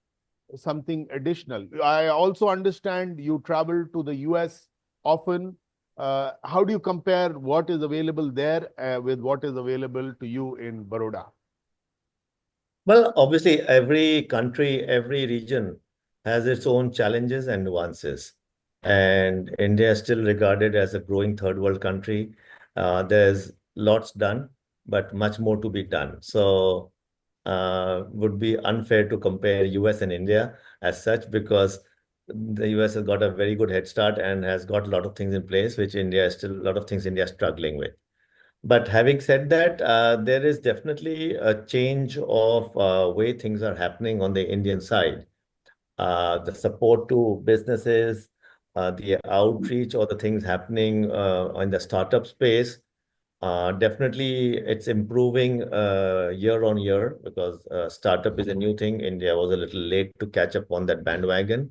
something additional? I also understand you travel to the US often. How do you compare what is available there with what is available to you in Baroda? Well, obviously, every country, every region has its own challenges and nuances. And India is still regarded as a growing third world country. There's lots done, but much more to be done. So, would be unfair to compare US and India as such, because the US has got a very good head start and has got a lot of things in place, which India is still a lot of things India is struggling with. But having said that, there is definitely a change of way things are happening on the Indian side. The support to businesses, the outreach, or the things happening in the startup space, definitely it's improving year on year, because startup is a new thing. India was a little late to catch up on that bandwagon.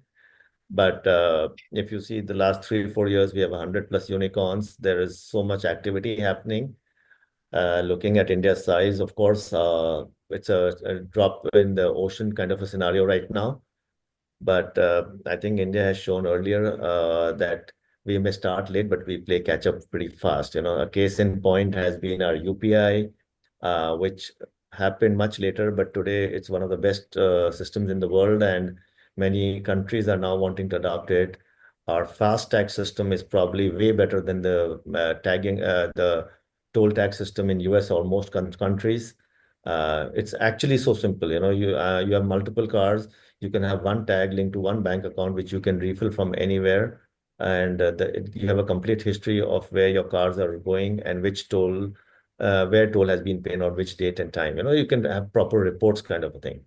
But if you see the last 3 or 4 years, we have 100 plus unicorns. There is so much activity happening. Looking at India's size, of course, it's a drop in the ocean kind of a scenario right now. But I think India has shown earlier that we may start late, but we play catch up pretty fast. A case in point has been our UPI, which happened much later, but today it's one of the best systems in the world, and many countries are now wanting to adopt it. Our fast tag system is probably way better than the toll tag system in US or most countries. It's actually so simple. You have multiple cars. You can have one tag linked to one bank account, which you can refill from anywhere. And you have a complete history of where your cars are going and where toll has been paid on which date and time. You can have proper reports kind of a thing.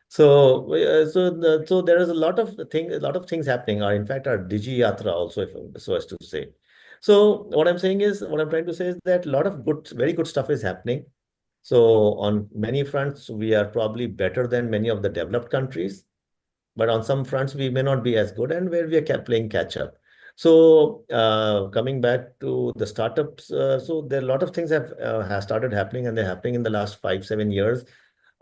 So there is a lot of things happening. In fact, our Digi Yatra also, if so as to say. So what I'm trying to say is that a lot of very good stuff is happening. So on many fronts, we are probably better than many of the developed countries. but on some fronts we may not be as good, and where we are kept playing catch up. So coming back to the startups, so there are a lot of things have started happening, and they're happening in the last 5, 7 years.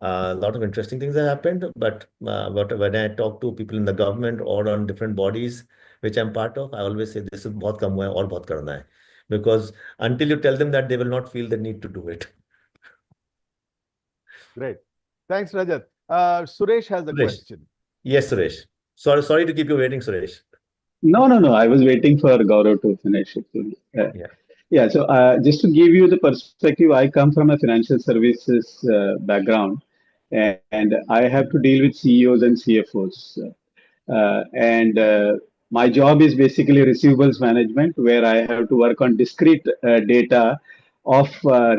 A lot of interesting things have happened, but when I talk to people in the government or on different bodies which I'm part of, I always say this is बहुत कम हुआ है और बहुत करना है, because until you tell them that, they will not feel the need to do it. Great. Thanks, Rajat. Suresh has a Suresh. question. Yes, Suresh. Sorry to keep you waiting, Suresh. No. I was waiting for Gaurav to finish it. Yeah. Yeah. So just to give you the perspective, I come from a financial services background, and I have to deal with CEOs and CFOs. And my job is basically receivables management, where I have to work on discrete data of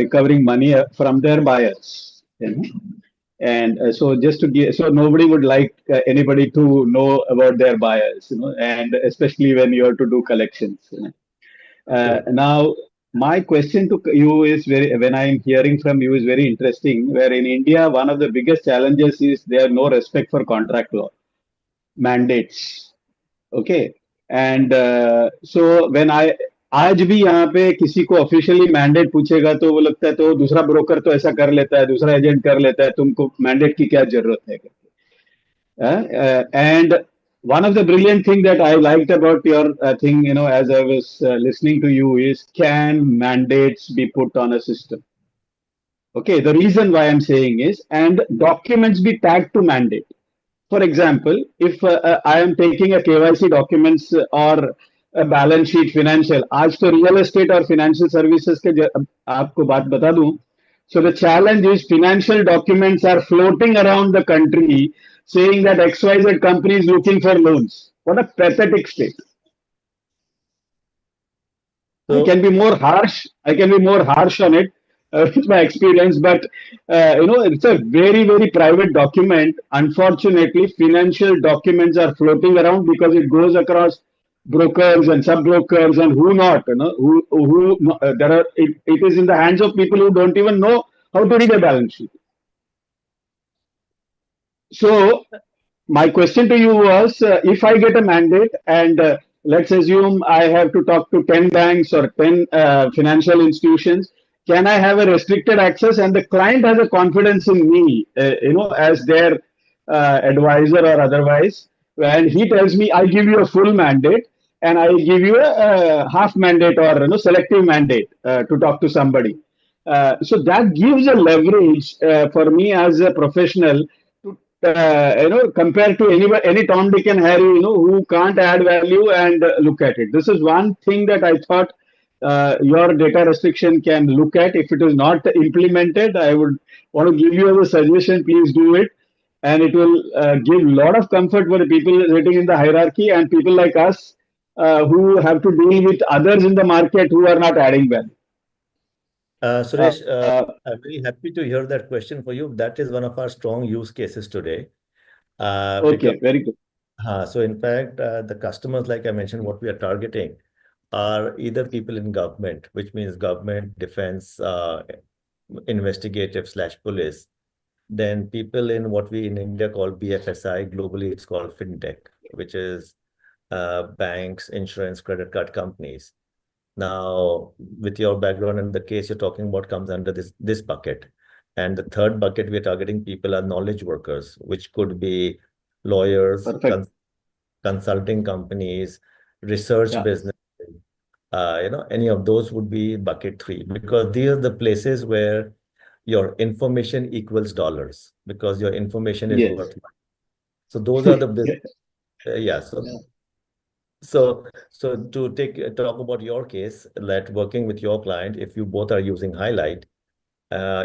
recovering money from their buyers. You know? And so just to give, so nobody would like anybody to know about their buyers, and especially when you have to do collections. Now, my question to you is when I'm hearing from you is very interesting. Where in India, one of the biggest challenges is there no respect for contract law mandates. Okay. And so when I आज भी यहाँ पे किसी को officially mandate पूछेगा तो वो लगता है तो दूसरा ब्रोकर तो ऐसा कर लेता है, दूसरा एजेंट कर लेता है, तुमको मैंडेट की क्या जरूरत है. And one of the brilliant thing that I liked about your thing, as I was listening to you, is can mandates be put on a system? Okay, the reason why I'm saying is, and documents be tagged to mandate. For example, if I am taking a KYC documents or a balance sheet financial, आज तो real estate और financial services के आपको बात बता दूं. So the challenge is financial documents are floating around the country saying that XYZ company is looking for loans. What a pathetic state. I can be more harsh. I can be more harsh on it with my experience, but it's a very, very private document. Unfortunately, financial documents are floating around because it goes across brokers and sub brokers and who not. There are. It is in the hands of people who don't even know how to read a balance sheet. So my question to you was, if I get a mandate and let's assume I have to talk to 10 banks or 10 financial institutions, can I have a restricted access and the client has a confidence in me, as their advisor or otherwise, and he tells me, I give you a full mandate and I give you a half mandate or selective mandate to talk to somebody. So that gives a leverage for me as a professional compared to any Tom, Dick, and Harry, who can't add value and look at it. This is one thing that I thought your data restriction can look at. If it is not implemented, I would want to give you as a suggestion. Please do it, and it will give a lot of comfort for the people sitting in the hierarchy and people like us who have to deal with others in the market who are not adding value. Suresh, I'm very happy to hear that question for you. That is one of our strong use cases today. Okay, very good. So in fact, the customers, like I mentioned, what we are targeting are either people in government, which means government, defense, investigative/police, then people in what we in India call BFSI, globally it's called fintech, which is banks, insurance, credit card companies. Now, with your background and the case you're talking about comes under this bucket. And the third bucket we're targeting people are knowledge workers, which could be lawyers, consulting companies, research business. Any of those would be bucket 3, because these are the places where your information equals dollars, because your information is worth money. So those are the business. So to talk about your case, that working with your client, if you both are using Highlight,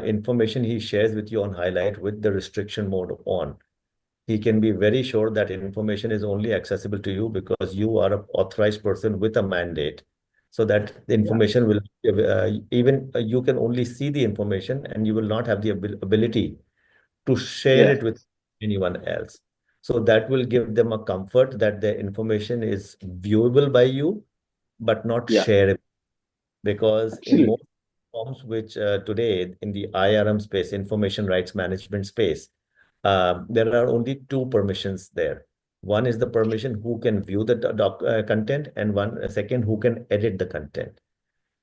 information he shares with you on Highlight with the restriction mode on, he can be very sure that information is only accessible to you because you are an authorized person with a mandate. So that the information will, even you can only see the information and you will not have the ability to share it with anyone else. So that will give them a comfort that their information is viewable by you, but not shareable. Because in most forms, which today in the IRM space, information rights management space, there are only 2 permissions there. One is the permission who can view the content, and second who can edit the content.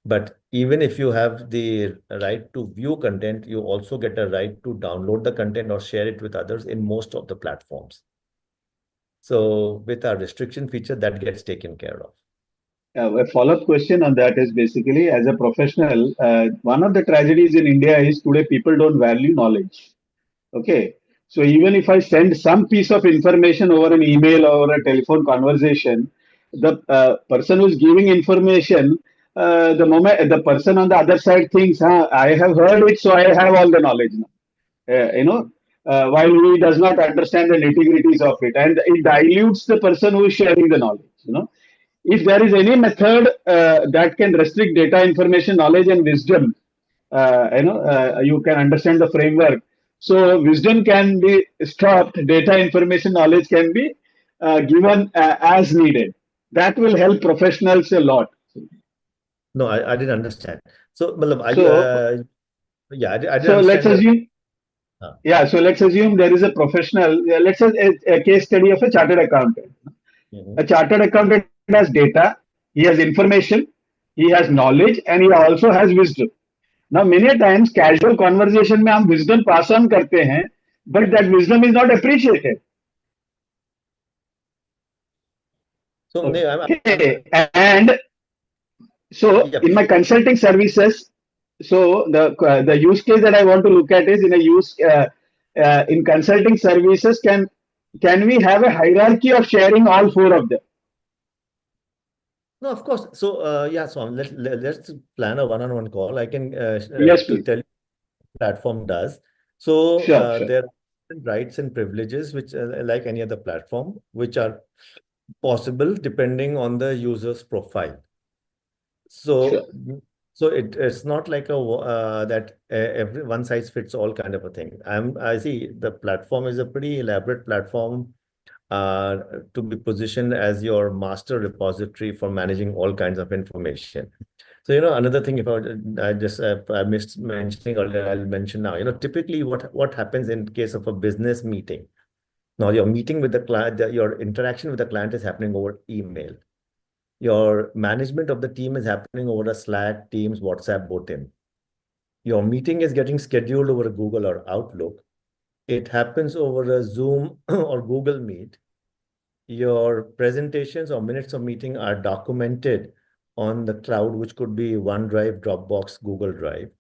But even if you have the right to view content, you also get a right to download the content or share it with others in most of the platforms. So with our restriction feature, that gets taken care of. A follow-up question on that is basically, as a professional, one of the tragedies in India is today people don't value knowledge. Okay. So even if I send some piece of information over an email or a telephone conversation, the person who's giving information, the moment the person on the other side thinks, huh, I have heard it, so I have all the knowledge now. While he does not understand the nitty-gritties of it, and it dilutes the person who is sharing the knowledge. If there is any method that can restrict data, information, knowledge, and wisdom, you can understand the framework. So wisdom can be stopped, data, information, knowledge can be given as needed. That will help professionals a lot. No, I didn't understand. So, Matlab, So, yeah, I didn't so let's understand your. assume, yeah, so let's assume there is a professional, let's say a case study of a chartered accountant. A chartered accountant has data, he has information, he has knowledge, and he also has wisdom. Now, many times casual conversation में हम wisdom pass on करते हैं, but that wisdom is not appreciated. So, Okay, and so yeah, in my consulting services, so the use case that I want to look at is in consulting services, can we have a hierarchy of sharing all four of them? no, of course. So, yeah, so let's plan a one-on-one call. I can Yes, to please. tell you what the platform does. So, Sure. there are rights and privileges, which, like any other platform, which are possible depending on the user's profile. So, it's not like that every one size fits all kind of a thing. I see the platform is a pretty elaborate platform to be positioned as your master repository for managing all kinds of information. So, another thing, if I missed mentioning earlier, I'll mention now. Typically what happens in case of a business meeting. Now, your meeting with the client, your interaction with the client is happening over email. Your management of the team is happening over a Slack, Teams, WhatsApp, Botin. Your meeting is getting scheduled over a Google or Outlook. It happens over a Zoom or Google Meet. Your presentations or minutes of meeting are documented on the cloud, which could be OneDrive, Dropbox, Google Drive.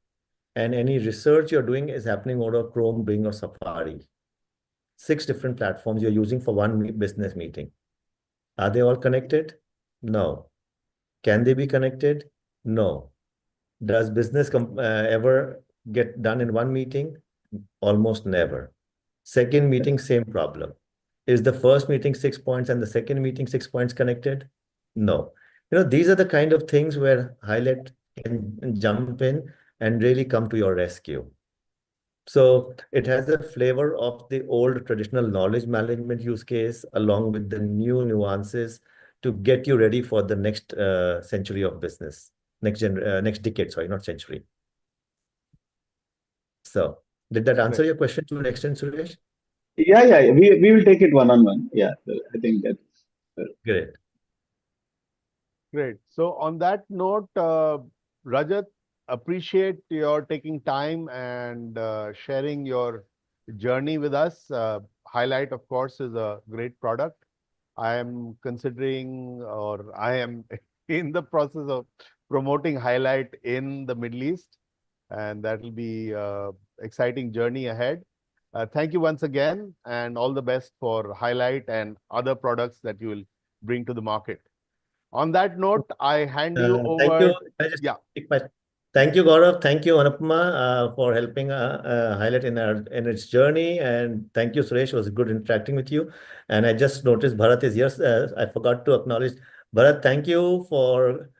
And any research you're doing is happening over Chrome, Bing, or Safari. 6 different platforms you're using for one business meeting. Are they all connected? No. Can they be connected? No. Does business ever get done in one meeting? Almost never. Second meeting, same problem. Is the first meeting 6 points and the second meeting 6 points connected? No. These are the kind of things where Highlight can jump in and really come to your rescue. So it has a flavor of the old traditional knowledge management use case along with the new nuances to get you ready for the next century of business, next decade, sorry, not century. So did that answer your question to an extent, Suresh? Yeah. We will take it one-on-one. Yeah, I think that's great. Great. So on that note, Rajat, appreciate your taking time and sharing your journey with us. Highlight, of course, is a great product. I am considering, or I am in the process of promoting Highlight in the Middle East, and that will be exciting journey ahead. Thank you once again, and all the best for Highlight and other products that you will bring to the market. On that note, I hand you over. Thank you. Thank you, Gaurav. Thank you, Anupama, for helping Highlight in its journey. And thank you, Suresh. It was good interacting with you. And I just noticed Bharat is here. I forgot to acknowledge. Bharat, thank you for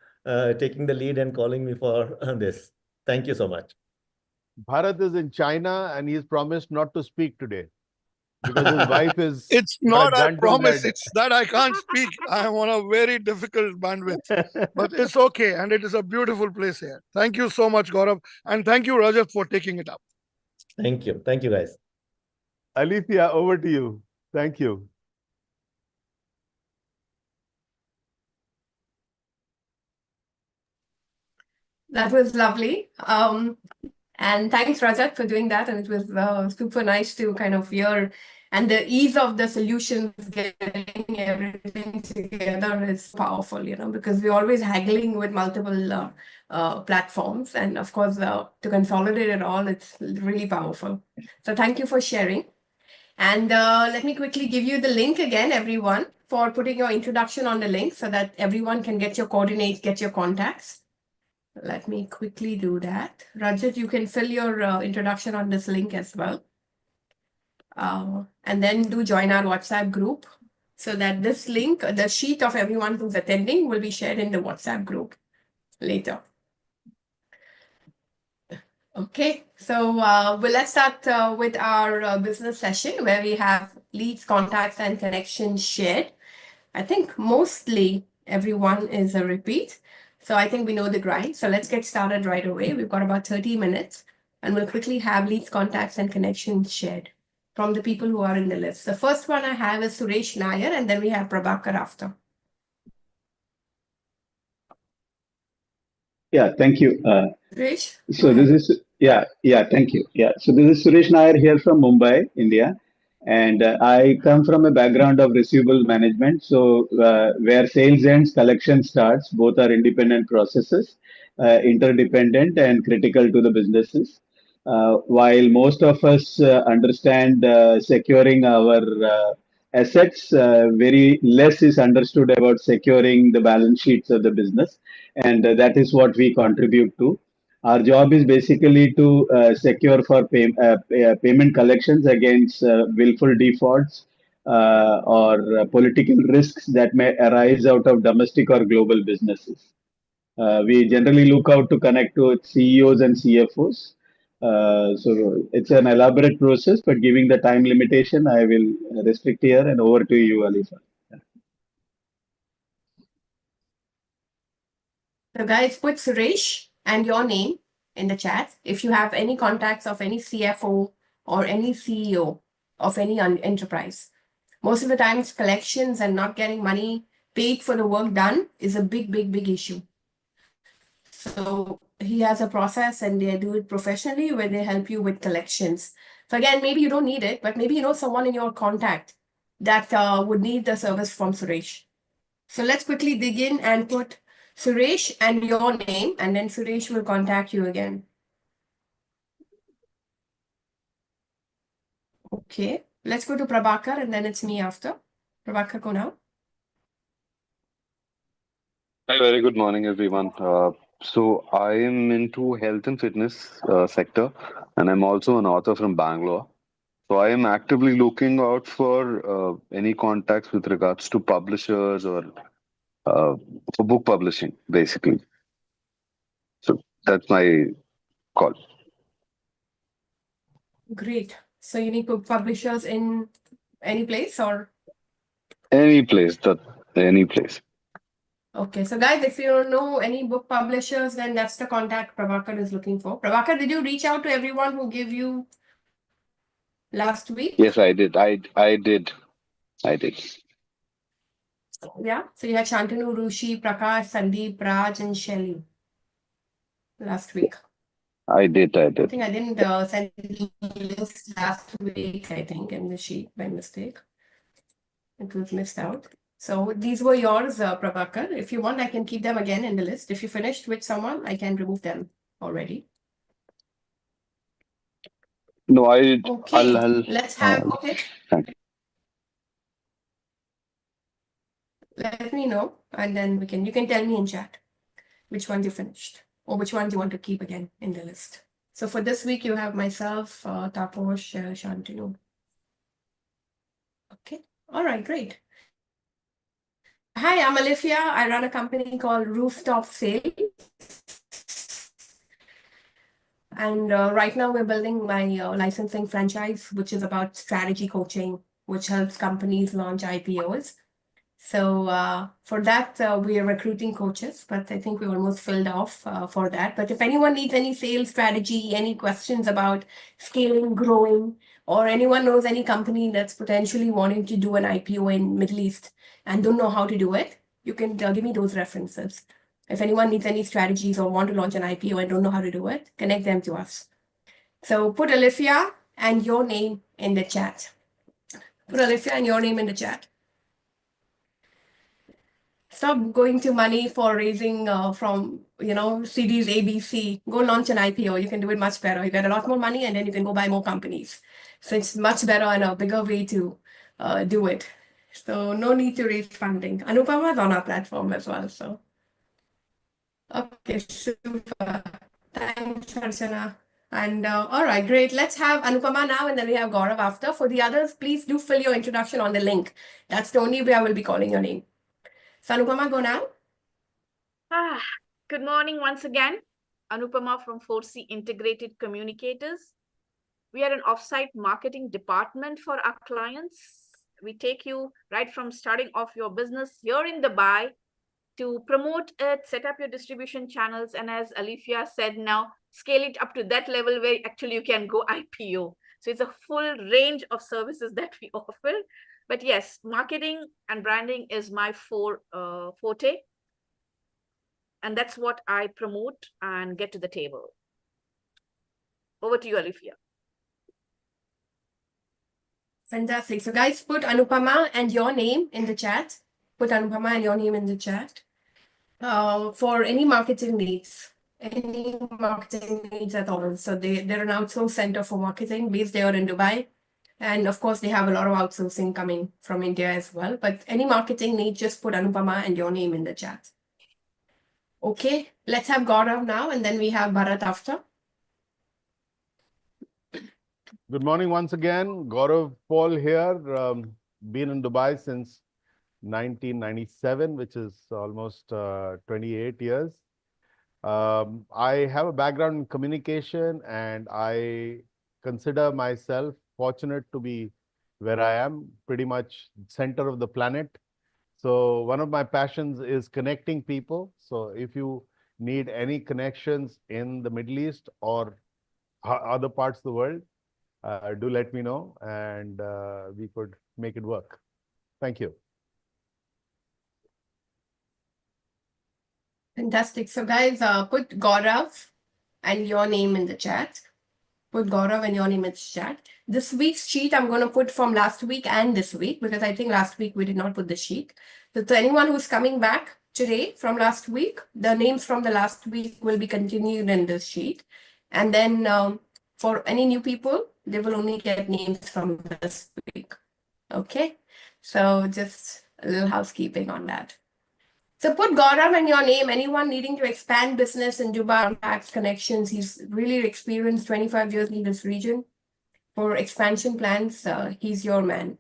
taking the lead and calling me for this. Thank you so much. Bharat is in China and he's promised not to speak today because his wife is. It's not, I promise, it's that I can't speak. I am on a very difficult bandwidth, but it's okay. And it is a beautiful place here. Thank you so much, Gaurav. And thank you, Rajat, for taking it up. Thank you. Thank you, guys. Alithia, over to you. Thank you. That was lovely. And thanks, Rajat, for doing that. And it was super nice to kind of hear. And the ease of the solutions, getting everything together is powerful, because we're always haggling with multiple platforms. And of course, to consolidate it all, it's really powerful. So thank you for sharing. And let me quickly give you the link again, everyone, for putting your introduction on the link so that everyone can get your coordinates, get your contacts. Let me quickly do that. Rajat, you can fill your introduction on this link as well. And then do join our WhatsApp group so that this link, the sheet of everyone who's attending, will be shared in the WhatsApp group later. Okay, so let's start with our business session where we have leads, contacts, and connections shared. I think mostly everyone is a repeat. So I think we know the grind. So let's get started right away. We've got about 30 minutes and we'll quickly have leads, contacts, and connections shared from the people who are in the list. The first one I have is Suresh Nair, and then we have Prabhakar after. Yeah, thank you. Suresh, go So ahead. this is thank you. Yeah, so this is Suresh Nair here from Mumbai, India, and I come from a background of receivable management. So where sales ends, collection starts. Both are independent processes, interdependent and critical to the businesses. While most of us understand securing our assets, very less is understood about securing the balance sheets of the business, and that is what we contribute to. Our job is basically to secure for payment collections against willful defaults or political risks that may arise out of domestic or global businesses. We generally look out to connect with CEOs and CFOs. So it's an elaborate process, but giving the time limitation, I will restrict here and over to you, Alifa. So guys, put Suresh and your name in the chat if you have any contacts of any CFO or any CEO of any enterprise. Most of the times, collections and not getting money paid for the work done is a big, big, big issue. So he has a process and they do it professionally where they help you with collections. So again, maybe you don't need it, but maybe you know someone in your contact that would need the service from Suresh. So let's quickly dig in and put Suresh and your name, and then Suresh will contact you again. Okay, let's go to Prabhakar and then it's me after. Prabhakar, go now. Hi, very good morning, everyone. So I am into health and fitness sector, and I'm also an author from Bangalore. So I am actively looking out for any contacts with regards to publishers or for book publishing, basically. So that's my call. Great. So you need book publishers in any place or? Any place, any place. Okay, so guys, if you don't know any book publishers, then that's the contact Prabhakar is looking for. Prabhakar, did you reach out to everyone who gave you last week? Yes, I did. I did. Yeah, so you had Shantanu, Rushi, Prakash, Sandeep, Raj, and Shelly last week. I did. I think I didn't send the list last week, I think, in the sheet by mistake. It was missed out. So these were yours, Prabhakar. If you want, I can keep them again in the list. If you finished with someone, I can remove them already. No, Okay, I'll let's have, okay. Thank you. Let me know, and then you can tell me in chat which ones you finished or which ones you want to keep again in the list. So for this week, you have myself, Taposh, Shantanu. Okay, all right, great. Hi, I'm Alifia. I run a company called Rooftop Sales. And right now we're building my licensing franchise, which is about strategy coaching, which helps companies launch IPOs. So for that, we are recruiting coaches, but I think we're almost filled off for that. But if anyone needs any sales strategy, any questions about scaling, growing, or anyone knows any company that's potentially wanting to do an IPO in Middle East and don't know how to do it, you can give me those references. If anyone needs any strategies or want to launch an IPO and don't know how to do it, connect them to us. So put Alifia and your name in the chat. Put Alifia and your name in the chat. Stop going to money for raising from, CDs ABC. Go launch an IPO. You can do it much better. You get a lot more money and then you can go buy more companies. So it's much better and a bigger way to do it. So no need to raise funding. Anupama is on our platform as well. So, okay, super. Thanks, Archana. And all right, great. Let's have Anupama now and then we have Gaurav after. For the others, please do fill your introduction on the link. That's the only way I will be calling your name. So Anupama, go now. Good morning once again. Anupama from 4C Integrated Communicators. We are an offsite marketing department for our clients. We take you right from starting off your business here in Dubai to promote it, set up your distribution channels, and as Alifia said now, scale it up to that level where actually you can go IPO. So it's a full range of services that we offer. But yes, marketing and branding is my forte. And that's what I promote and get to the table. Over to you, Alifia. Fantastic. So guys, put Anupama and your name in the chat. Put Anupama and your name in the chat. For any marketing needs at all. So they're an outsource center for marketing based there in Dubai. And of course, they have a lot of outsourcing coming from India as well. But any marketing need, just put Anupama and your name in the chat. Okay, let's have Gaurav now, and then we have Bharat after. Good morning once again. Gaurav Paul here. Been in Dubai since 1997, which is almost 28 years. I have a background in communication and I consider myself fortunate to be where I am, pretty much center of the planet. So one of my passions is connecting people. So if you need any connections in the Middle East or other parts of the world, do let me know and we could make it work. Thank you. Fantastic. So guys, put Gaurav and your name in the chat. Put Gaurav and your name in the chat. This week's sheet I'm going to put from last week and this week because I think last week we did not put the sheet. So to anyone who's coming back today from last week, the names from the last week will be continued in this sheet. And then for any new people, they will only get names from this week. Okay, so just a little housekeeping on that. So put Gaurav and your name, anyone needing to expand business in Dubai, contacts, connections. He's really experienced, 25 years in this region. For expansion plans, he's your man.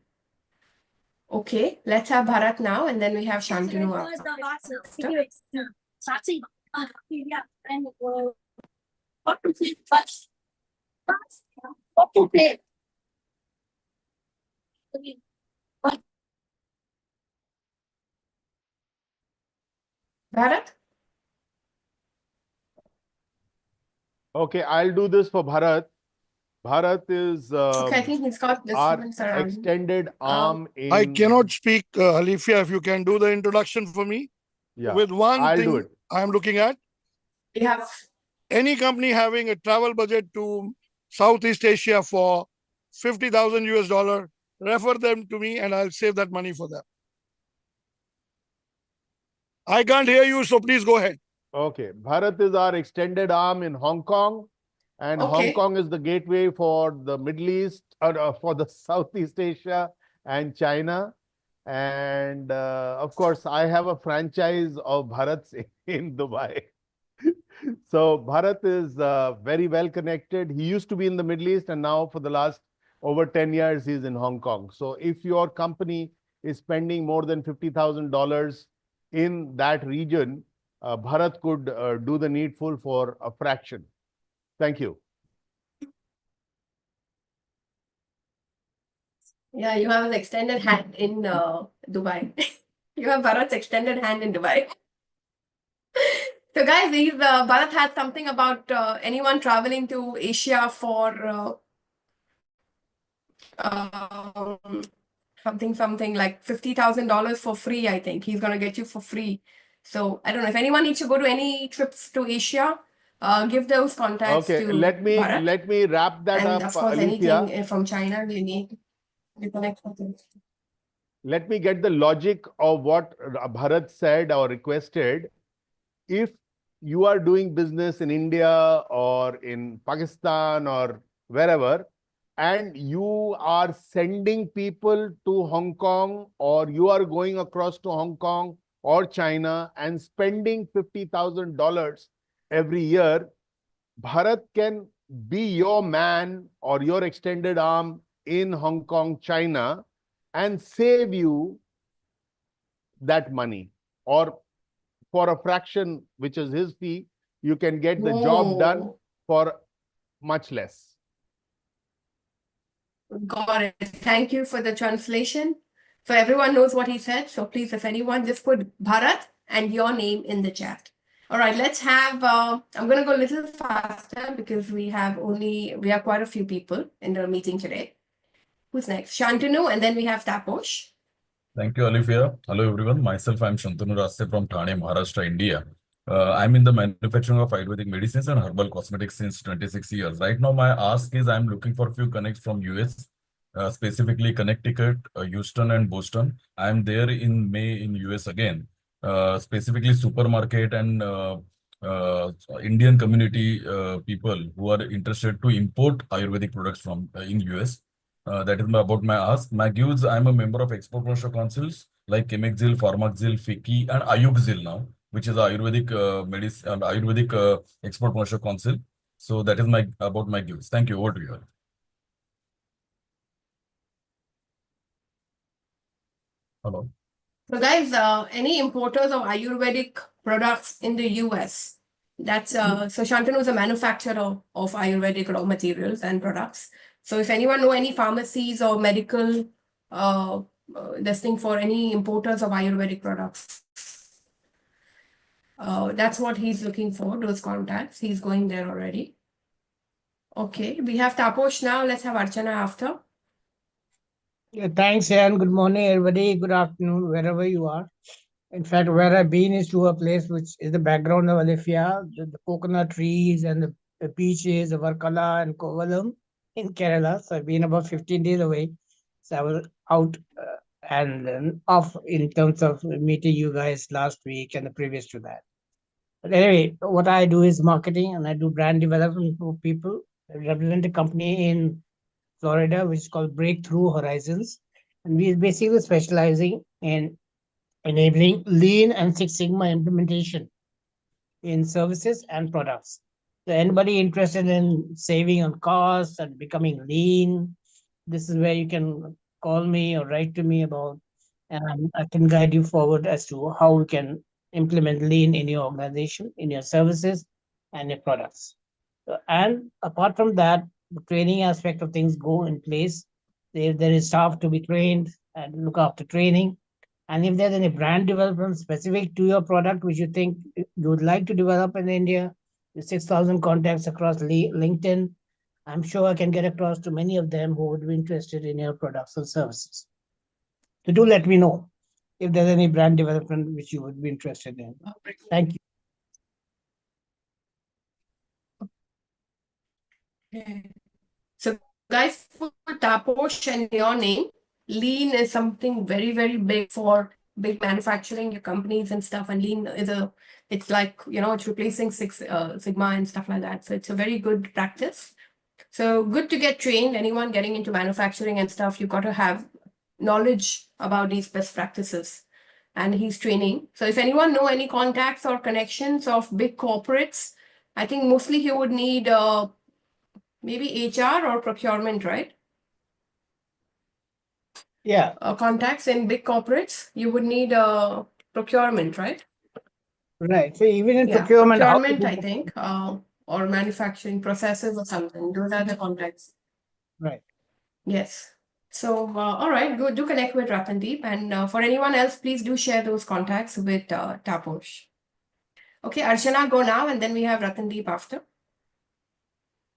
Okay, let's have Bharat now, and then we have Shantanu after. Bharat? Okay, I'll do this for Bharat. Bharat is Okay, I think he's got our disturbance around him. extended arm in... I cannot speak, Alifia, if you can do the introduction for me. Yeah, With one I'll do thing it. I'm looking at. Yeah. Any company having a travel budget to Southeast Asia for 50,000 US dollar, refer them to me and I'll save that money for them. I can't hear you, so please go ahead. Okay, Bharat is our extended arm in Hong Kong, and Hong Kong is the gateway for the Middle East, for the Southeast Asia and China. And of course, I have a franchise of Bharat's in Dubai. So Bharat is very well connected. He used to be in the Middle East, and now for the last over 10 years, he's in Hong Kong. So if your company is spending more than $50,000 in that region, Bharat could do the needful for a fraction. Thank you. Yeah, you have an extended hand in Dubai. You have Bharat's extended hand in Dubai. So guys, Bharat had something about anyone traveling to Asia for something like $50,000 for free, I think. He's going to get you for free. So I don't know if anyone needs to go to any trips to Asia, give those contacts Okay, to let Bharat. me wrap that And up, of course, Alicia. anything from China we need to connect with them. Let me get the logic of what Bharat said or requested. If you are doing business in India or in Pakistan or wherever, and you are sending people to Hong Kong, or you are going across to Hong Kong or China and spending $50,000 every year, Bharat can be your man or your extended arm in Hong Kong, China, and save you that money. Or for a fraction, which is his fee, you can get the job done for much less. Got it. Thank you for the translation. So everyone knows what he said. So please, if anyone, just put Bharat and your name in the chat. All right, let's have, I'm going to go a little faster because we have quite a few people in the meeting today. Who's next? Shantanu, and then we have Taposh. Thank you, Olivia. Hello, everyone. Myself, I'm Shantanu Raste from Thane, Maharashtra, India. I'm in the manufacturing of Ayurvedic medicines and herbal cosmetics since 26 years. Right now, my ask is I'm looking for a few connects from US, specifically Connecticut, Houston, and Boston. I'm there in May in US again, specifically supermarket and Indian community people who are interested to import Ayurvedic products from in US. That is about my ask. My gives, I'm a member of export promotion councils like Chemexil, Pharmaxil, FICCI, and Ayurxil now, which is Ayurvedic medicine, Ayurvedic export promotion council. So that is my about my gives. Thank you. Over to you. Hello. So guys, any importers of Ayurvedic products in the US? That's so Shantanu is a manufacturer of Ayurvedic raw materials and products. So if anyone know any pharmacies or medical listing for any importers of Ayurvedic products, that's what he's looking for, those contacts. He's going there already. Okay, we have Taposh now. Let's have Archana after. Yeah, thanks, and good morning, everybody. Good afternoon, wherever you are. In fact, where I've been is to a place which is the background of Alifia, the coconut trees and the beaches of Varkala and Kovalam in Kerala. So I've been about 15 days away. So I was out and off in terms of meeting you guys last week and the previous to that. But anyway, what I do is marketing and I do brand development for people. I represent a company in Florida, which is called Breakthrough Horizons. And we are basically specializing in enabling Lean and Six Sigma implementation in services and products. So anybody interested in saving on costs and becoming lean, this is where you can call me or write to me about, and I can guide you forward as to how we can implement lean in your organization, in your services, and your products. And apart from that, the training aspect of things go in place. There is staff to be trained and look after training. And if there's any brand development specific to your product, which you think you would like to develop in India, with 6,000 contacts across LinkedIn, I'm sure I can get across to many of them who would be interested in your products and services. So do let me know if there's any brand development which you would be interested in. Thank you. Okay. So guys, put Taposh and your name. Lean is something very, very big for big manufacturing companies and stuff. And lean is it's like, it's replacing Six Sigma and stuff like that. So it's a very good practice. So good to get trained. Anyone getting into manufacturing and stuff, you got to have knowledge about these best practices. And he's training. So if anyone know any contacts or connections of big corporates, I think mostly he would need maybe HR or procurement, right? Yeah. Contacts in big corporates, you would need procurement, right? Right. So even in Yeah, procurement, I think, or manufacturing processes or something. Those are the contacts. Right. Yes. So, all right, good. Do connect with Ratandeep. And for anyone else, please do share those contacts with Taposh. Okay, Archana, go now, and then we have Ratandeep after.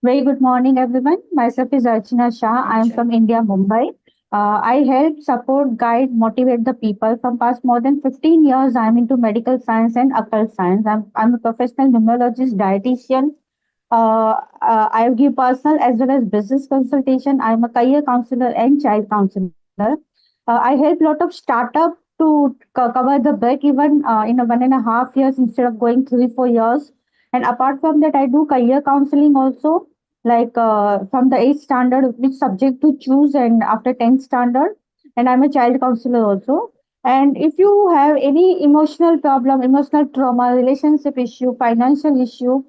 Very good morning, everyone. Myself is Archana Shah. I am from India, Mumbai. I help, support, guide, motivate the people. From past more than 15 years, I'm into medical science and occult science. I'm a professional numerologist, dietitian. I give personal as well as business consultation. I'm a career counselor and child counselor. I help a lot of startup to cover the break even in a 1.5 years instead of going 3 4 years. And apart from that, I do career counseling also, like from the 8th standard, which subject to choose, and after 10th standard. And I'm a child counselor also. And if you have any emotional problem, emotional trauma, relationship issue, financial issue,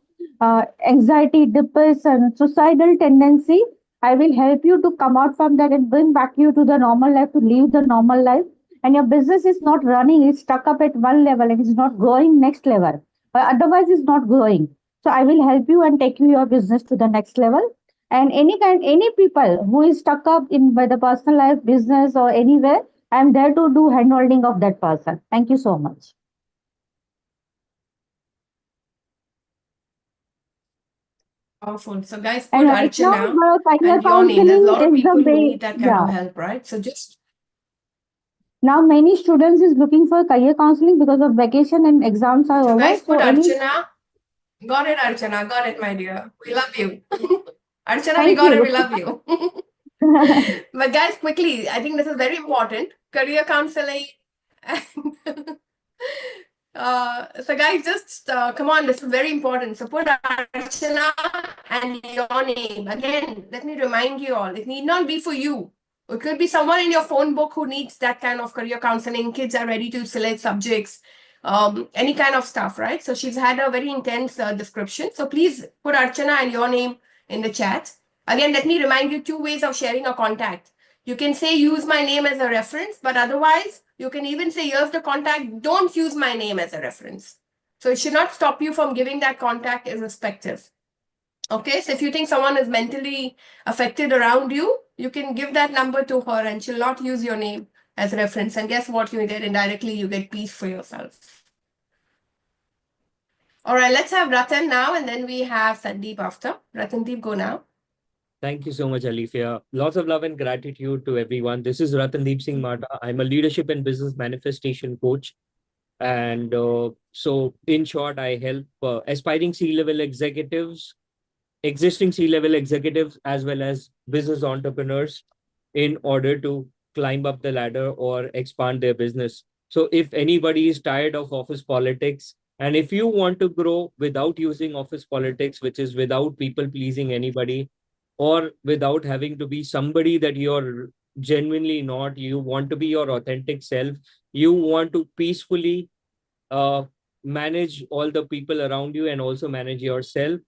anxiety, depression, suicidal tendency, I will help you to come out from that and bring back you to the normal life, to live the normal life. And your business is not running, it's stuck up at one level and it's not growing next level. But otherwise, it's not growing. So I will help you and take you your business to the next level. And any people who is stuck up in by the personal life, business, or anywhere, I am there to do handholding of that person. Thank you so much. Powerful. So guys, And put right now, Archana the career and your name. There's a counseling lot of is the people who way. need that kind of Yeah. help, right? So just Now many students is looking for career counseling because of vacation and exams are so over. guys, So put any Archana. Got it, Archana. Got it, my dear. We love you. Archana, we thank got it. you. We love you. But guys, quickly, I think this is very important. Career counseling. So guys, just come on, this is very important. So put Archana and your name. Again, let me remind you all, it need not be for you. It could be someone in your phone book who needs that kind of career counseling. Kids are ready to select subjects, any kind of stuff, right? So she's had a very intense description. So please put Archana and your name in the chat. Again, let me remind you 2 ways of sharing a contact. You can say use my name as a reference, but otherwise you can even say here's the contact, don't use my name as a reference. So it should not stop you from giving that contact irrespective. Okay, so if you think someone is mentally affected around you, you can give that number to her and she'll not use your name as reference. And guess what you get indirectly? You get peace for yourself. All right, let's have Ratan now and then we have Sandeep after. Ratandeep, go now. Thank you so much, Alifia. Lots of love and gratitude to everyone. This is Ratandeep Singh Mata. I'm a leadership and business manifestation coach. And so, in short, I help aspiring C-level executives, existing C-level executives, as well as business entrepreneurs in order to climb up the ladder or expand their business. So if anybody is tired of office politics, and if you want to grow without using office politics, which is without people pleasing anybody, or without having to be somebody that you're genuinely not, you want to be your authentic self, you want to peacefully uh, manage all the people around you and also manage yourself,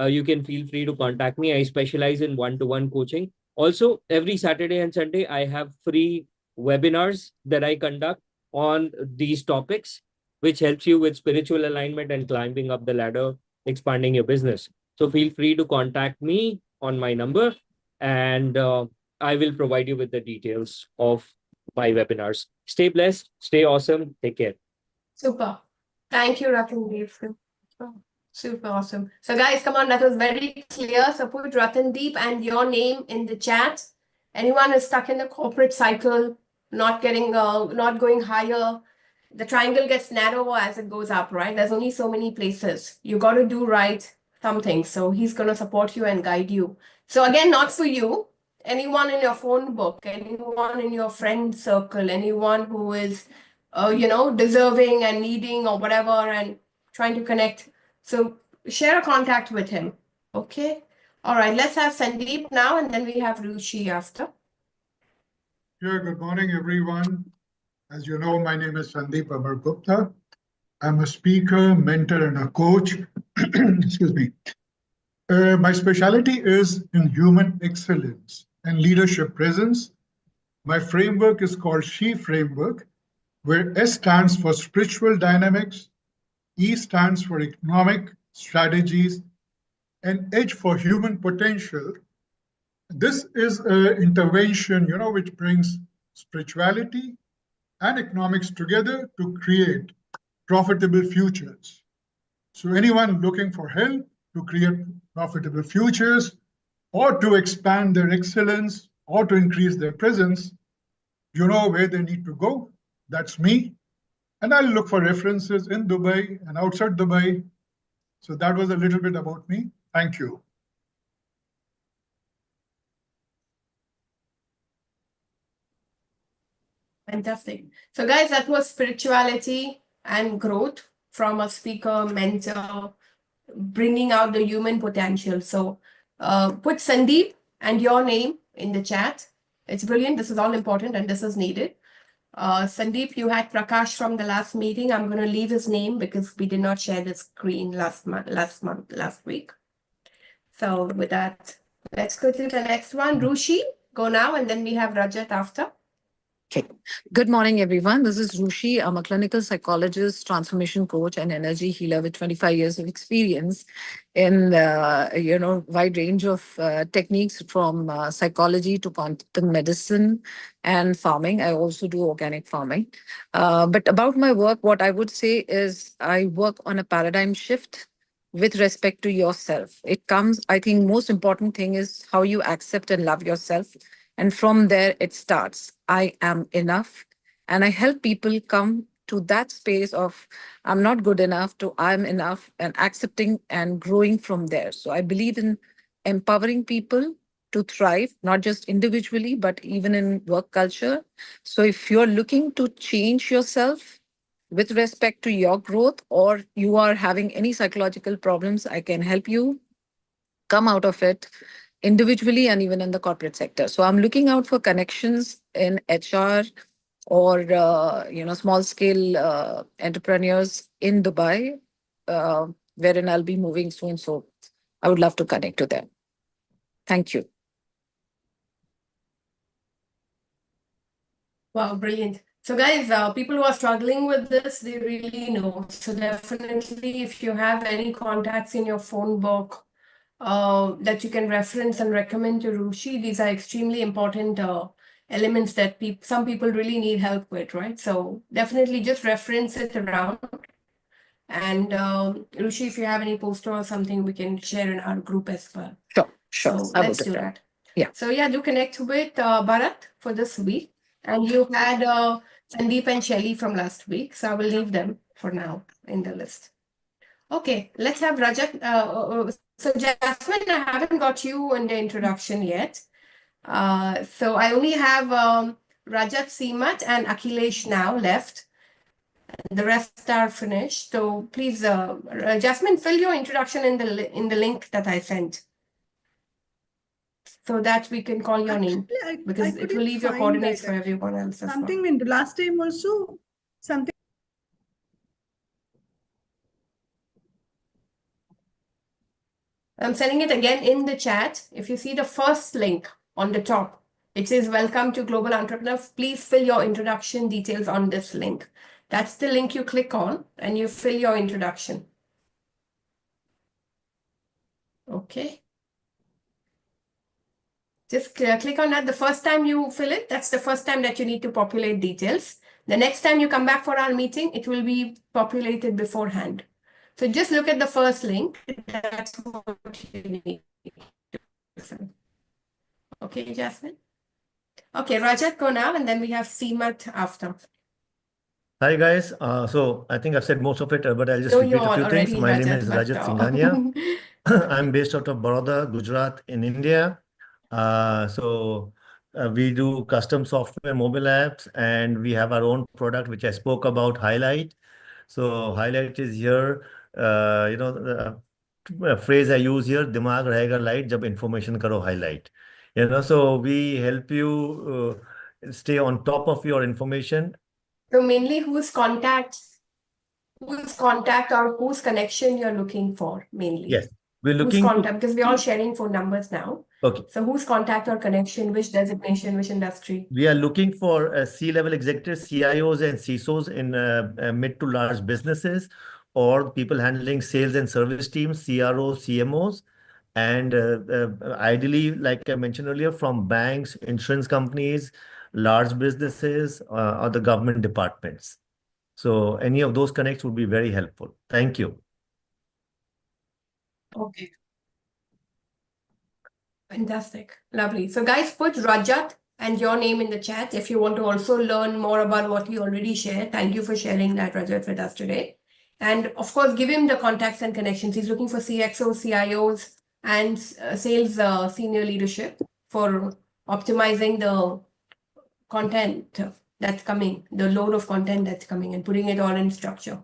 you can feel free to contact me. I specialize in one-to-one coaching. Also, every Saturday and Sunday, I have free webinars that I conduct on these topics, which helps you with spiritual alignment and climbing up the ladder, expanding your business. So feel free to contact me on my number, and I will provide you with the details of my webinars. Stay blessed, stay awesome, take care. Super. Thank you, Ratandeep. Oh, super awesome. So guys, come on, that was very clear. So put Ratandeep and your name in the chat. Anyone is stuck in the corporate cycle, not going higher, the triangle gets narrower as it goes up, right? There's only so many places. You got to do right something. So he's going to support you and guide you. So again, not for you. Anyone in your phone book, anyone in your friend circle, anyone who is deserving and needing or whatever and trying to connect. So share a contact with him. Okay. All right. Let's have Sandeep now and then we have Ruchi after. Yeah, good morning, everyone. As you know, my name is Sandeep Gupta. I'm a speaker, mentor, and a coach. Excuse me. My specialty is in human excellence and leadership presence. My framework is called SHE framework, where S stands for spiritual dynamics, E stands for economic strategies, and H for human potential. This is an intervention, which brings spirituality and economics together to create profitable futures. So anyone looking for help to create profitable futures or to expand their excellence or to increase their presence, you know where they need to go. That's me. And I'll look for references in Dubai and outside Dubai. So that was a little bit about me. Thank you. Fantastic. So, guys, that was spirituality and growth from a speaker, mentor, bringing out the human potential. So, put Sandeep and your name in the chat. It's brilliant. This is all important and this is needed. Sandeep, you had Prakash from the last meeting. I'm going to leave his name because we did not share the screen last week. So with that, let's go to the next one. Rushi, go now, and then we have Rajat after. Okay. Good morning, everyone. This is Rushi. I'm a clinical psychologist, transformation coach, and energy healer with 25 years of experience in, wide range of techniques from psychology to quantum medicine and farming. I also do organic farming. But about my work, what I would say is I work on a paradigm shift with respect to yourself. It comes, I think, most important thing is how you accept and love yourself. And from there, it starts. I am enough. And I help people come to that space of I'm not good enough to I'm enough and accepting and growing from there. So I believe in empowering people to thrive, not just individually, but even in work culture. So if you're looking to change yourself with respect to your growth or you are having any psychological problems, I can help you come out of it individually and even in the corporate sector. So I'm looking out for connections in HR or small scale entrepreneurs in Dubai, wherein I'll be moving soon. So I would love to connect to them. Thank you. Wow, brilliant. So guys, people who are struggling with this, they really know. So definitely, if you have any contacts in your phone book that you can reference and recommend to Rushi, these are extremely important elements that some people really need help with, right? So definitely just reference it around. And Rushi, if you have any poster or something, we can share in our group as well. Sure. So I will let's do that. that. Yeah. So yeah, do connect with Bharat for this week. And you had Sandeep and Shelly from last week. So I will leave them for now in the list. Okay, let's have Rajat. So Jasmine, I haven't got you in the introduction yet. So I only have Rajat Seemat and Akhilesh now left. The rest are finished. So please, Jasmine, fill your introduction in the link that I sent, so that we can call your name, because it will leave your coordinates for everyone else as something well. in the last time also something. I'm sending it again in the chat. If you see the first link on the top, it says welcome to Global Entrepreneur. Please fill your introduction details on this link. That's the link you click on and you fill your introduction. Okay. Just click on that. The first time you fill it, that's the first time that you need to populate details. The next time you come back for our meeting, it will be populated beforehand. So just look at the first link. That's what you need to fill. Okay, Jasmine? Okay, Rajat, go now, and then we have Seemat after. Hi guys. So I think I've said most of it, but I'll just No, repeat you a few things. already My name Rajat, is but Rajat Singhania. I'm based out of Baroda, Gujarat in India. We do custom software mobile apps and we have our own product, which I spoke about, Highlight. So Highlight is here, the phrase I use here, dimag rahega light, jab information karo highlight. So we help you stay on top of your information. So mainly whose contact or whose connection you're looking for mainly. Yes, we're Whose looking contact, because we're all sharing phone numbers now. Okay. So whose contact or connection, which designation, which industry? We are looking for C-level executives, CIOs and CISOs in mid to large businesses, or people handling sales and service teams, CROs, CMOs, and ideally, like I mentioned earlier, from banks, insurance companies, large businesses, or the government departments. So any of those connects would be very helpful. Thank you. Okay. Fantastic. Lovely. So guys, put Rajat and your name in the chat if you want to also learn more about what he already shared. Thank you for sharing that, Rajat, with us today. And of course, give him the contacts and connections. He's looking for CXOs, CIOs, and sales senior leadership for optimizing the content that's coming, the load of content that's coming, and putting it all in structure.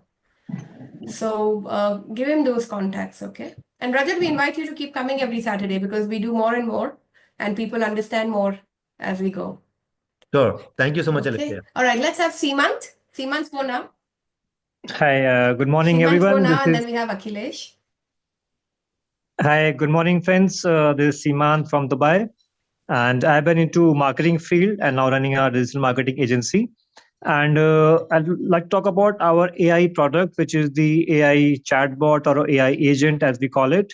So give him those contacts, okay? And Rajat, we invite you to keep coming every Saturday because we do more and more and people understand more as we go. Sure. Thank you so much, Okay. Alexia. All right, let's have Seemant. Seemant, go now. Hi, good morning, Seemant, go everyone. now, and This then is we have Akhilesh. Hi, good morning, friends. This is Seeman from Dubai, and I've been into marketing field and now running a digital marketing agency. And I'd like to talk about our AI product, which is the AI chatbot or AI agent, as we call it,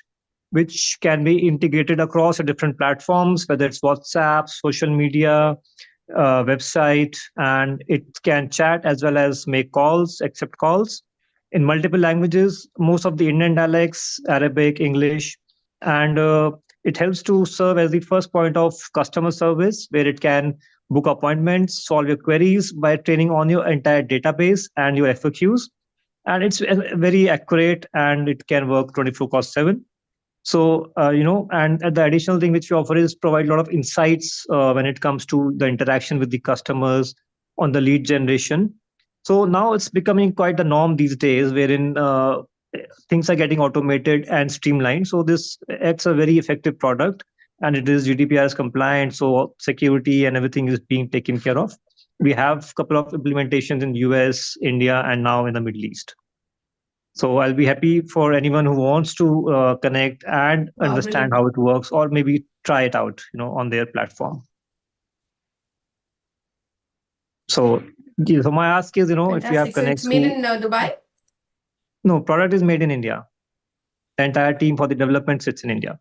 which can be integrated across the different platforms, whether it's WhatsApp, social media, website, and it can chat as well as make calls, accept calls in multiple languages, most of the Indian dialects, Arabic, English, and it helps to serve as the first point of customer service where it can book appointments, solve your queries by training on your entire database and your FAQs. And it's very accurate and it can work 24/7. So, and the additional thing which we offer is provide a lot of insights when it comes to the interaction with the customers on the lead generation. So now it's becoming quite the norm these days, wherein things are getting automated and streamlined. So this acts a very effective product, and it is GDPR compliant. So security and everything is being taken care of. We have a couple of implementations in US, India, and now in the Middle East. So I'll be happy for anyone who wants to connect and understand brilliant. how it works, or maybe try it out, on their platform. So, so my ask is, if you have Fantastic. So it's connects made who, in Dubai? no, product is made in India. The entire team for the development sits in India.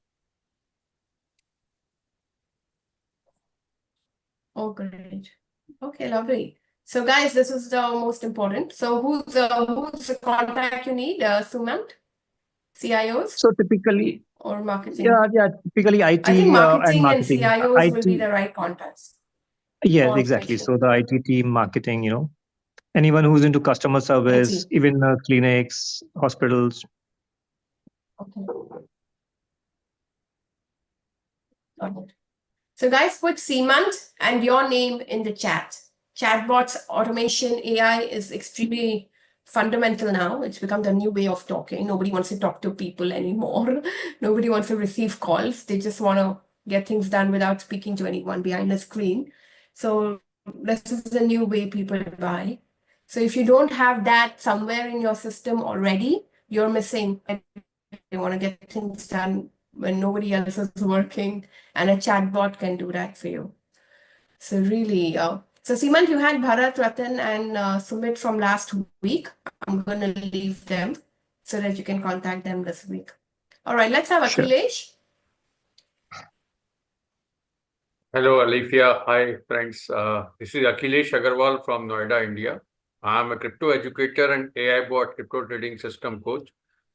Oh, great. Okay, lovely. So guys, this is the most important. So who's the contact you need, Sumant? CIOs? So typically, or marketing? yeah, typically IT I think and marketing and marketing. CIOs will be IT, the right contacts yes, for exactly. automation. So the IT team, marketing, anyone who's into customer service, IT. even clinics, hospitals. Okay. Got it. So guys, put Seemant and your name in the chat. Chatbots, automation, AI is extremely fundamental now. It's become the new way of talking. Nobody wants to talk to people anymore. Nobody wants to receive calls. They just want to get things done without speaking to anyone behind a screen. So this is the new way people buy. So if you don't have that somewhere in your system already, you're missing. You want to get things done when nobody else is working, and a chatbot can do that for you. So really, so Seemant, you had Bharat, Ratan, and Sumit from last week. I'm going to leave them so that you can contact them this week. All right, let's have Sure. Akhilesh. Hello, Alifia. Hi, friends. This is Akhilesh Agarwal from Noida, India. I'm a crypto educator and AI bot crypto trading system coach.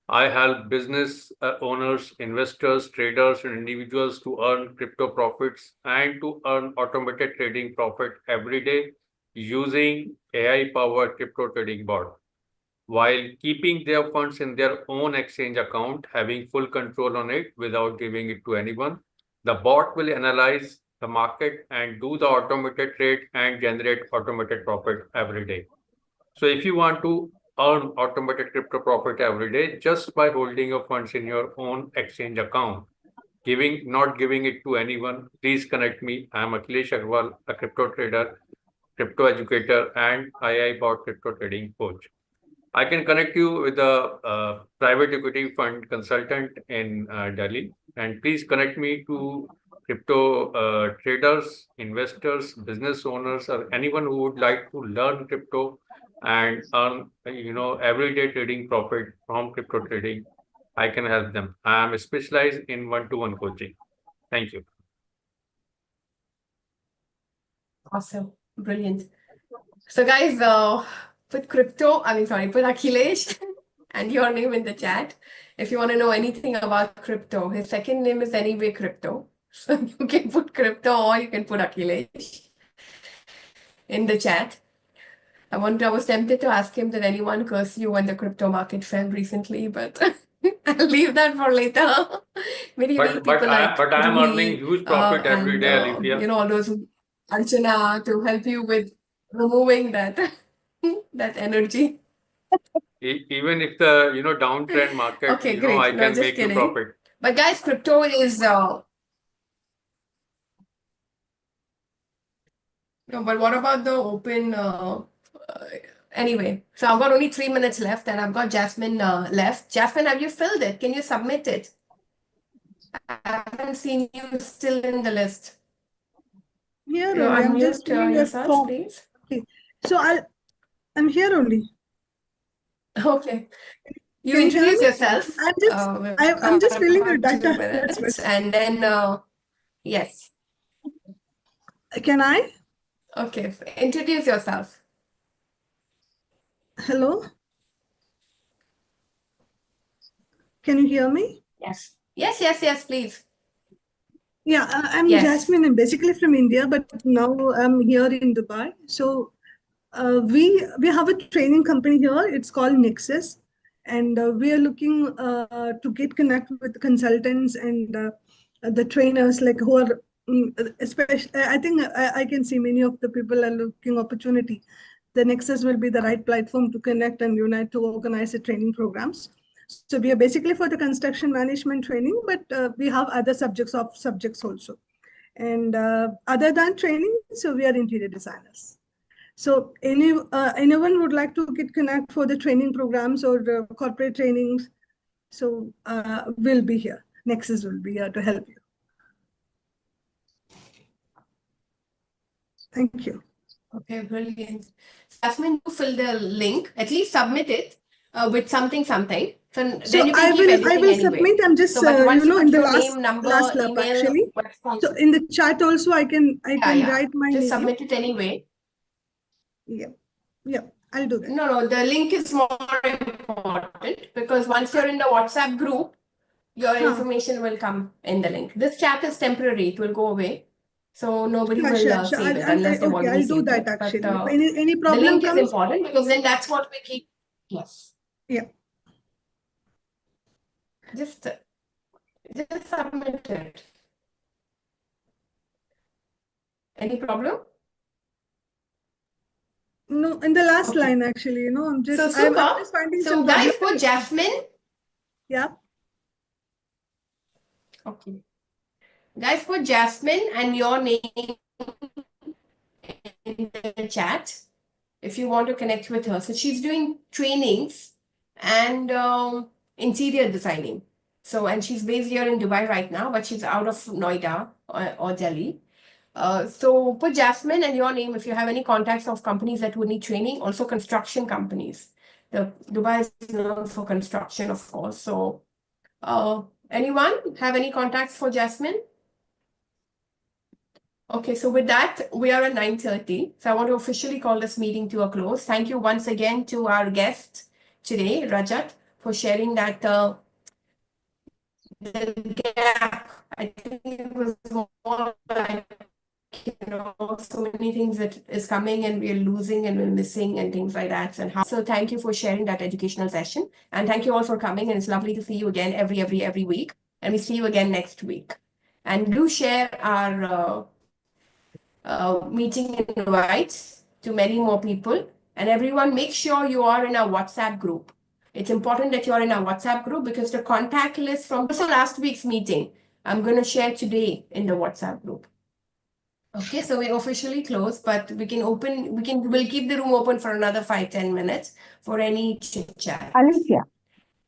I help business owners, investors, traders, and individuals to earn crypto profits and to earn automated trading profit every day using AI-powered crypto trading bot, while keeping their funds in their own exchange account, having full control on it without giving it to anyone. The bot will analyze the market and do the automated trade and generate automated profit every day. So if you want to earn automated crypto profit every day just by holding your funds in your own exchange account, not giving it to anyone, please connect me. I am Akhilesh Agarwal, a crypto trader, crypto educator, and AI bot crypto trading coach. I can connect you with a private equity fund consultant in Delhi, and please connect me to crypto traders, investors, business owners, or anyone who would like to learn crypto and earn, everyday trading profit from crypto trading. I can help them. I am specialized in one-to-one coaching. Thank you. Awesome. Brilliant. So guys, put Akhilesh and your name in the chat if you want to know anything about crypto. His second name is anyway Crypto. So you can put crypto or you can put Akhilesh in the chat. I was tempted to ask him, did anyone curse you when the crypto market fell recently? But I'll leave that for later. Maybe you need people like But I am earning Ruby huge profit every and day, Alifia. all those Archana to help you with removing that that energy. Even if the downtrend market, Okay, great. I No, can just make you kidding. profit. But guys, crypto is no, but what about the open anyway, so I've got only 3 minutes left and I've got Jasmine left. Jasmine, have you filled it? Can you submit it? I haven't seen you still in the list. Here You only. I'm just unmute filling a yourself, form. please. Okay. So I'm here only. Okay. You Can you hear introduce me? yourself. I'm just filling the About 2 data. That's minutes, what. and then yes. Can I? Okay. Introduce yourself. Hello? Can you hear me? Yes. Yes, please. Yeah, I'm Yes. Jasmine. I'm basically from India, but now I'm here in Dubai. So we have a training company here. It's called Nexus, and we are looking to get connected with the consultants and the trainers, like who are especially. I think I can see many of the people are looking opportunity. The Nexus will be the right platform to connect and unite to organize the training programs. So we are basically for the construction management training, but we have other subjects also. And other than training, so we are interior designers. So anyone would like to get connect for the training programs or the corporate trainings, so we'll be here. Nexus will be here to help you. Thank you. Okay, brilliant. Jasmine, you fill the link, at least submit it with something. So then you can keep editing I will anyway. submit. I'm just So, but once you put in the your name, number, last lap email, actually. website. So in the chat also I can Yeah. write my Just name. submit it anyway. Yeah, I'll do that. No, the link is more important because once you're in the WhatsApp group, your information will come in the link. This chat is temporary; it will go away. So nobody will Sure. save it unless they've Okay, already I'll do saved that it. actually. But If any the problem link is comes, important because then that's what we keep. Yes. yeah. Just submit it. Any problem? No, in the last line actually, I'm just So super. I'm just finding So some guys, problem. for Jasmine. Yeah. Okay. Guys, put Jasmine and your name in the chat if you want to connect with her. So she's doing trainings and interior designing. So, and she's based here in Dubai right now, but she's out of Noida or Delhi. So put Jasmine and your name if you have any contacts of companies that would need training, also construction companies. Dubai is known for construction, of course. So anyone have any contacts for Jasmine? Okay, so with that, we are at 9:30. So I want to officially call this meeting to a close. Thank you once again to our guest today, Rajat, for sharing that the gap. I think it was more like, so many things that is coming and we're losing and we're missing and things like that. So thank you for sharing that educational session. And thank you all for coming. And it's lovely to see you again every week. And we see you again next week. And do share our meeting invites to many more people. And everyone, make sure you are in our WhatsApp group. It's important that you're in our WhatsApp group because the contact list from also last week's meeting, I'm going to share today in the WhatsApp group. Okay, so we're officially closed, but we'll keep the room open for another 5-10 minutes for any chit chat. Alicia,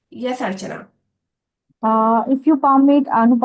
Yes, Archana. if you permit, Anupam